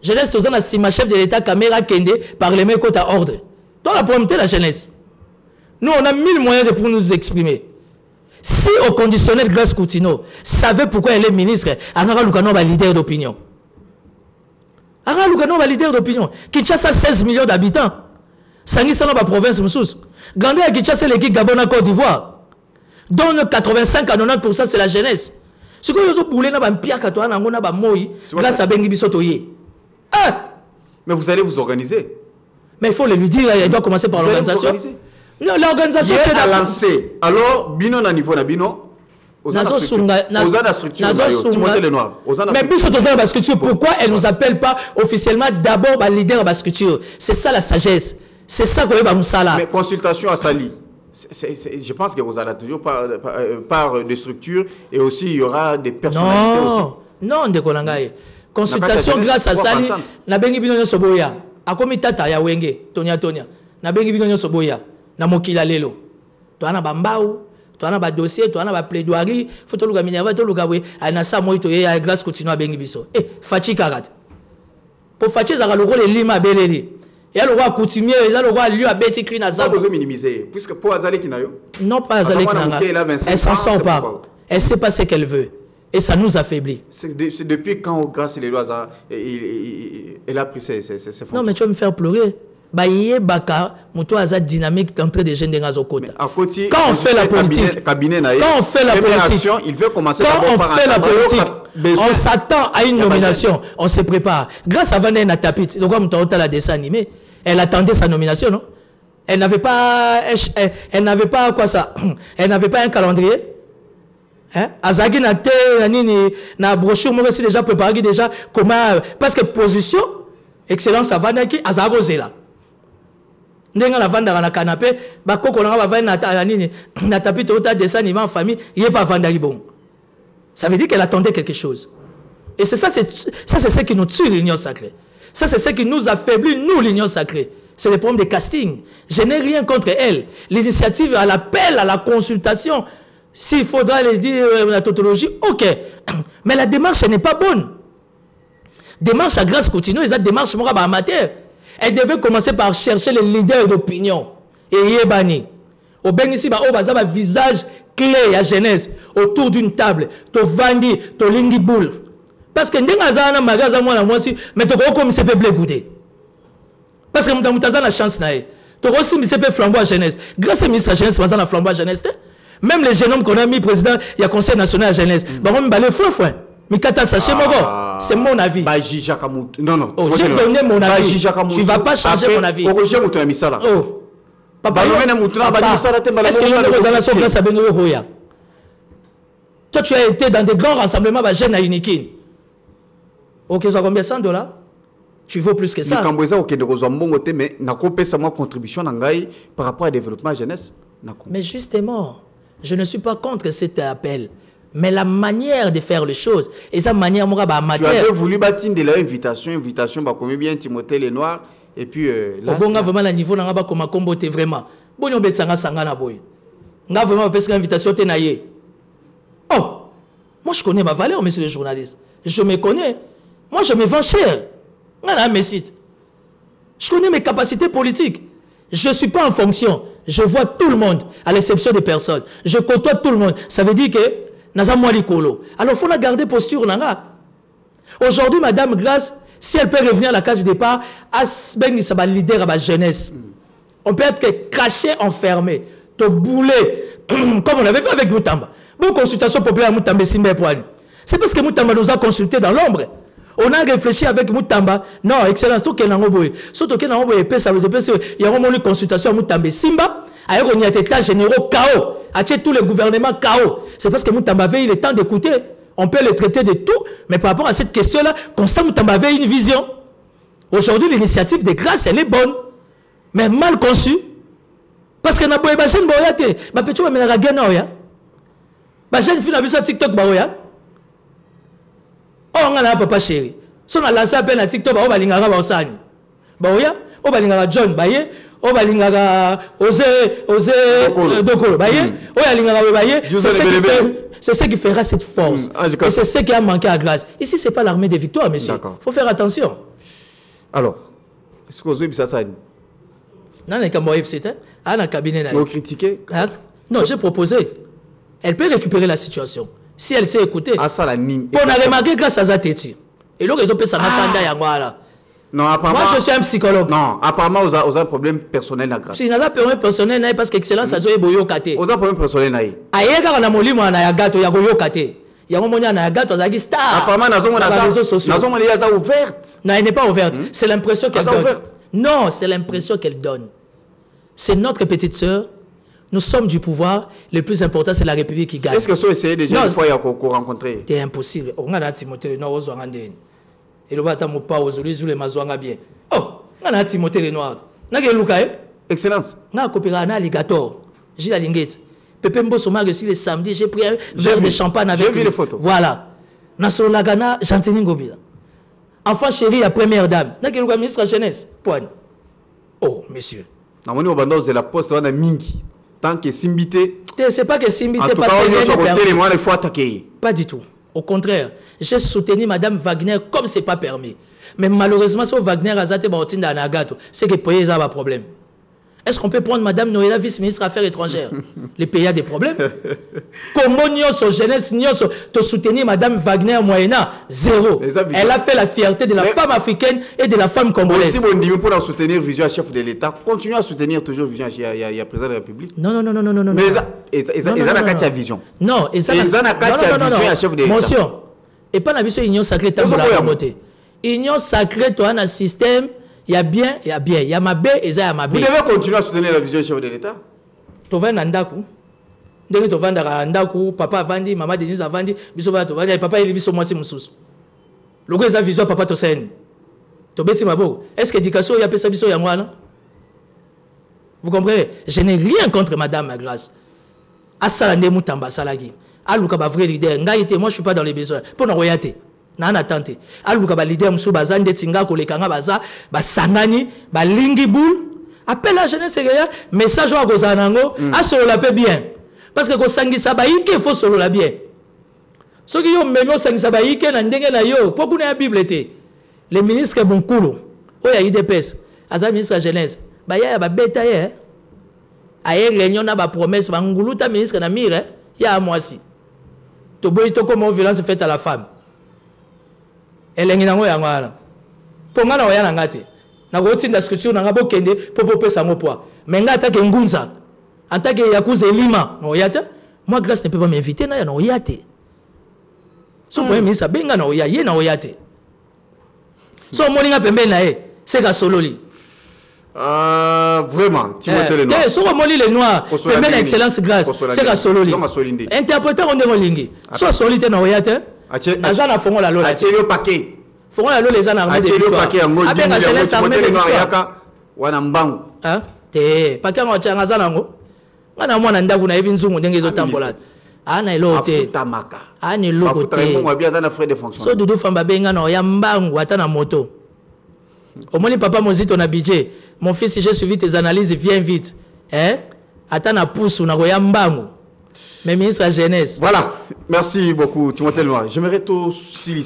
Jeunesse, tous un si ma chef de l'État caméra kende par les mecs à ordre. Toi la problème de la jeunesse. Nous on a 1000 moyens de pour nous exprimer. Si au conditionnel Grâce Coutinho savait pourquoi elle est ministre, Anara Lukano va leader d'opinion. Anara Lukano va leader d'opinion. Kinshasa 16 millions d'habitants. Sangi Sana va province Moussous. Gandé à Kinshasa l'équipe Gabon à Côte d'Ivoire. Dont 85 à 90% c'est la jeunesse. Ce que vous avez grâce à Bengi Bissotoye. Mais vous allez vous organiser. Mais il faut le lui dire, il doit commencer par l'organisation. Non, l'organisation c'est à lancer. Alors, Bino na niveau na Bino. Mais Bissotoye la structure, pourquoi elle ne nous appelle pas officiellement d'abord le leader de la structure? C'est ça la sagesse. C'est ça qu'on va faire. Mais consultation à Sali. Je pense que vous allez toujours par des structures et aussi il y aura des personnalités aussi. Non, Ndekolangaye. Consultation grâce à Sali, na bengi bino soboya. Akomi tata ya wenge, Tonia. Na bengi bino soboya, na mokila lelo. To ana bambao, to ana ba dossier, to ana ba plaidoirie, faut to luga minerva, to luga we, ana sa moi to ya grâce continue à bengi biso. Fachi karat. Pour Fachi zaka loko le lima beleli. Il y a le roi coutumier, il y a le roi lieu à Betty Clean à Zabo. Minimiser, puisque pour Azali Kinayo. Non, pas Azali Kinayo. Elle s'en sort pas. Elle sait pas ce qu'elle veut. Et ça nous affaiblit. C'est depuis quand, grâce à les lois, elle a pris ses fonctions. Non, mais tu vas me faire pleurer. Baye Baka, Mouto Aza dynamique d'entrée des jeunes dans côté. Quand on fait la politique, il veut commencer on s'attend à une nomination, on se prépare. Grâce à Vanessa Tapit, le roi Mouta la dessin animé, elle attendait sa nomination, non? Elle n'avait pas quoi ça? Elle n'avait pas un calendrier. Azagi na te na brochure moi aussi déjà préparé déjà comment parce que position excellence à Vanaki Azago Zela. Ndenga la vanda na canapé ba koko na ba vanda na nini na tapis tota dessin animé en famille il est pas vandari bon. Ça veut dire qu'elle attendait quelque chose. Et c'est ça c'est ce qui nous tue l'union sacrée. Ça c'est ce qui nous affaiblit nous l'union sacrée. C'est le problème de casting. Je n'ai rien contre elle. L'initiative à l'appel à la consultation. S'il faudra le dire la tautologie, ok. Mais la démarche n'est pas bonne. Démarche à Grâce Coutinho, et cette démarche amateur. Elle devait commencer par chercher les leaders d'opinion. Et Yébani. Au ben ici, on a un visage clé à jeunesse autour d'une table. To Vandi, to Lingi Boule. Parce que nous avons un magasin, mais tu as comme c'est peu goûter. Parce que nous avons la chance. Tu as aussi mis flamboie à jeunesse. Grâce à ministre à jeunesse, nous avons flamboie à jeunesse. Même les jeunes hommes qu'on a mis président, il y a conseil national à jeunesse. C'est mon avis. Non, non. J'ai donné mon avis. Tu ne vas pas changer mon avis. Oh. Papa, toi, tu as été dans des grands rassemblements de jeunes à Unikin. Ok, ça combien $100? Tu vaux plus que ça. Mais justement, je ne suis pas contre cet appel. Mais la manière de faire les choses, et sa manière, moi, amateur. Tu avais voulu bâtir de l'invitation, comme bien Timothée Lenoir, Et puis là bon vraiment la niveau n'a pas comme combo t'es vraiment. Bon on bête sanga na boy. Nga vraiment parce que l'invitation t'es naïe. Oh, moi je connais ma valeur, monsieur le journaliste. Je me connais. Moi je me vends cher. Nga mes sites. Je connais mes capacités politiques. Je ne suis pas en fonction. Je vois tout le monde, à l'exception des personnes. Je côtoie tout le monde. Ça veut dire que naza moi likolo. Alors il faut la garder posture nanga. Aujourd'hui, Madame Grâce, si elle peut revenir à la case du départ, Asbeng ça va leader à la jeunesse. On peut être caché, enfermé, te bouler, comme on avait fait avec Moutamba. Bon, consultation populaire à Moutamba Simbe-Poani. C'est parce que Moutamba nous a consultés dans l'ombre. On a réfléchi avec Moutamba. Non, excellence, tout qu'il y a un boy. Surtout qu'il y a un boy, il y a une consultation à Moutamba Simba. Alors, on y a des états généraux KO. À tous les gouvernements KO. C'est parce que Moutamba avait eu le temps d'écouter. On peut le traiter de tout, mais par rapport à cette question-là, Constant Moutamba avait une vision. Aujourd'hui, l'initiative de Grâce, elle est bonne, mais mal conçue. Parce que na boy ba jeune boya te, ba petit wa mena gana oya. Ba jeune fille na biso TikTok ba oya. Oh ngana papa chéri. So na lancer appel na TikTok ba lingaka ba osani. Ba oya, o ba lingaka John ba ye, o ba lingaka Ose Dokolo ba ye, o ya lingaka ba ye. C'est ce qui fera cette force. Et c'est ce qui a manqué à Grâce. Ici c'est pas l'armée des victoires, monsieur. Faut faire attention. Alors, est-ce que vous avez ça? Non, un cabinet. Vous critiquez? Non, j'ai proposé. Elle peut récupérer la situation. Si elle sait écouter. Ah, ça la mine. On a remarqué grâce à Zatéti. Et là, ils ont fait ça. Non, apparemment. Moi, je suis un psychologue. Non, apparemment, vous avez un problème personnel à Grâce. Si vous avez un problème personnel, parce qu'excellence, ça a boyo kate. Vous avez un problème personnel à Aïe, quand on a molli, moi, on a gato, ya boyo kate. Il y a un moment où on a gato, on a dit star. Apparemment, dans les réseaux sociaux. Elle est ouverte. Non, elle n'est pas ouverte. C'est l'impression qu'elle donne. Non, c'est l'impression qu'elle donne. C'est notre petite sœur. Nous sommes du pouvoir. Le plus important, c'est la République qui gagne. Est-ce que vous essayez déjà une fois qu'on rencontrer? C'est impossible. On a Timothée, non, on a et le bâtiment pas aux les mazouanga bien. Oh, on a Timothée les noirs. N'a que Lucaï. Excellence. N'a coopéré un alligator. J'ai la linguette. Pépé Mbosoma, aussi le samedi, j'ai pris un verre de champagne avec lui. J'ai vu les photos. Voilà. Nassau Lagana, Jantini Ngobila. Enfant chéri, la première dame. N'a que le ministre de la jeunesse. Point. Oh, monsieur. C'est la poste de Mingi. Tant que Simbité. C'est pas que Simbité parce que pas du tout. Au contraire, j'ai soutenu Madame Wagner comme c'est pas permis. Mais malheureusement, si Wagner a zate baotinda anagato, c'est que pays a un problème. Est-ce qu'on peut prendre Madame Noëlla, vice-ministre des Affaires étrangères? Les pays a des problèmes. Comment nous sommes jeunesse, nous sommes soutenir Madame Wagner moyennant zéro. Elle a fait la fierté de la femme africaine et de la femme congolaise. Si vous dites pour soutenir Vision chef de l'État, continuez à soutenir toujours Vision, il y a président de la République. Non. Mais ils ont la vision. Non, ils ont la vision de l'État. Monsieur, et pas la vision union sacrée tant que la beauté. Union sacrée, toi, un système. Il y a bien, il y a bien. Il y a ma baie et il y a ma baie. Vous devez continuer à soutenir la vision du chef de l'État. Tu vas Nandaku. Dès que tu vas Nandaku, papa Vandi, maman Denise Vandi, Bisova, tu vas papa il est biso moi c'est moussous. Le gars a vision papa to sen. Tu bêtis ma beau. Est-ce que l'éducation il y a pas ça biso yangwana? Vous comprenez? Je n'ai rien contre Madame Grâce. Asalande Moutamba Salagi. Aluka ba vrai leader. Ngaïté, moi je suis pas dans les besoins. Pour nous royauté. Nana tante aluka ba leader musu bazande tinga kolekanga baza ba sangani ba lingi boule appelle la jeunesse ya message wa kozanango a solo la pe bien parce que ko sangisa ba yike faut solo la bien soki yo memo sangisa ba yike na ndenge na yo poku na bible te le ministre Bonkulu oya IDPS aza ministre de la jeunesse ba ya ba beta ye aye réunion na ba promesse ba nguluta ministre na mire ya mwasi to boy to comme violence faite à la femme. Elle est en train pour moi, na ngate. Na goti na scripture na ngabo kende popo pesa mopoa. Mais ngata ke ngunza. En tant que yakuza lima, no yata. Moi Grâce ne peut pas m'inviter na no yate. So premier ministre benga na oya ye na oyate. So moninga pembe na e, c'est ka sololi. Vraiment, Timothée Lenoir. So moli le noir, pembe na excellence Grâce, c'est ka sololi. Interpréteur on lingi. So solité na oyate. Azana fongo la lola. Ateli paquet. Fongo la lola les ana armée de victoire. Avec la jeunesse armée de victoire. Wana mbangu. Hein? Te paquet ngo tanga azana ngo. Ngana mwana ndaku na evinzungu ndenge zo tambola. Ana elote. Tamaka. Ana elote. Mo bien azana frais de fonction. So dudu famba benga na ya mbangu ata na moto. Au moins, papa Mozito on a budget. Mon fils, si j'ai suivi tes analyses, viens vite. Hein? Attends, na pousse, on a royambango. Mais ministre de la Jeunesse. Voilà, merci beaucoup, Timothée Noir. J'aimerais tout, si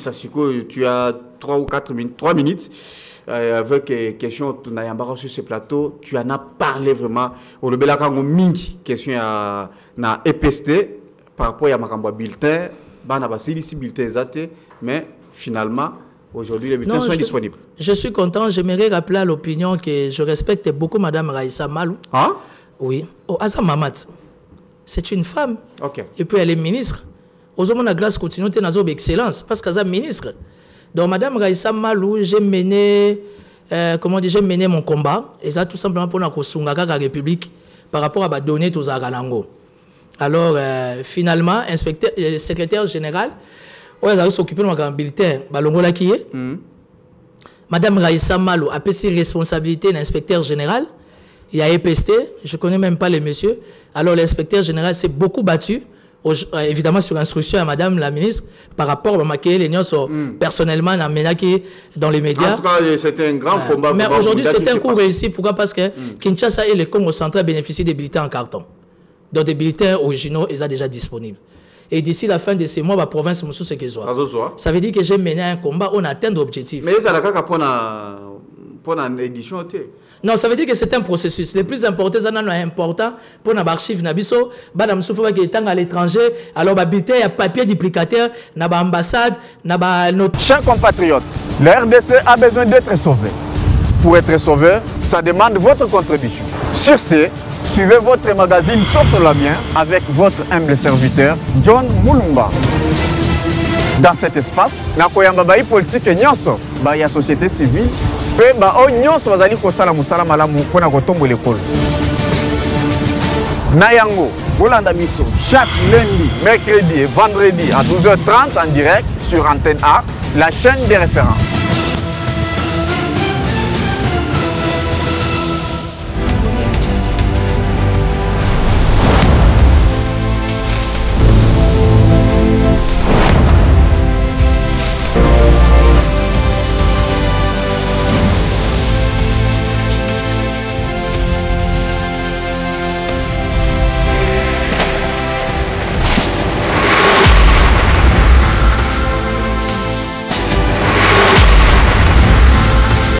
tu as 3 minutes. Avec question tu n'as pas sur ce plateau, tu en as parlé vraiment. Au Lebela Kango Mingi, question na EPST par rapport à ma bulletin, bana basili si bulletin zate, mais finalement aujourd'hui les bulletins sont disponibles. Je suis content, j'aimerais rappeler à l'opinion que je respecte beaucoup Madame Raïssa Malou. Hein? Oui. Oh, Asa Mamat, c'est une femme. Ok. Et puis elle est ministre. Aux hommes la grâce continue dans excellence parce qu'elle est ministre. Donc, Madame Raïssa Malou, j'ai mené mon combat. Et ça, tout simplement pour la République par rapport à la donnée aux Aranango. Alors, finalement, secrétaire général, elle a s'occupé de mon bulletin. Madame Raïssa Malou a pris ses responsabilités d'inspecteur général. Il y a EPST, je ne connais même pas les messieurs. Alors, l'inspecteur général s'est beaucoup battu. Évidemment sur instruction à Madame la ministre par rapport à maquiller les nions personnellement dans les médias. En tout cas, c'était un grand combat. Mais aujourd'hui, c'est un coup réussi. Pourquoi? Parce que Kinshasa et le Congo central bénéficient des bulletins en carton. Donc des bulletins originaux, ils sont déjà disponibles. Et d'ici la fin de ces mois, la province me sous ça veut dire que j'ai mené un combat, on atteint l'objectif. Mais ça n'a pas pour une édition. Non, ça veut dire que c'est un processus. Le plus important, c'est important pour nos archives, qui est à l'étranger. Alors, il y a papier duplicateur, l'ambassade, notre. Chers compatriotes, la RDC a besoin d'être sauvée. Pour être sauvé, ça demande votre contribution. Sur ce, suivez votre magazine Tosso la Bien avec votre humble serviteur, John Moulumba. Dans cet espace, il y a une politique, il y a une société civile. Pe ba o nyonso bazali kosala musala malamu pona kotombo l'école. Nayango, Bolanda Biso, chaque lundi, mercredi et vendredi à 12h30 en direct sur Antenne A, la chaîne des références.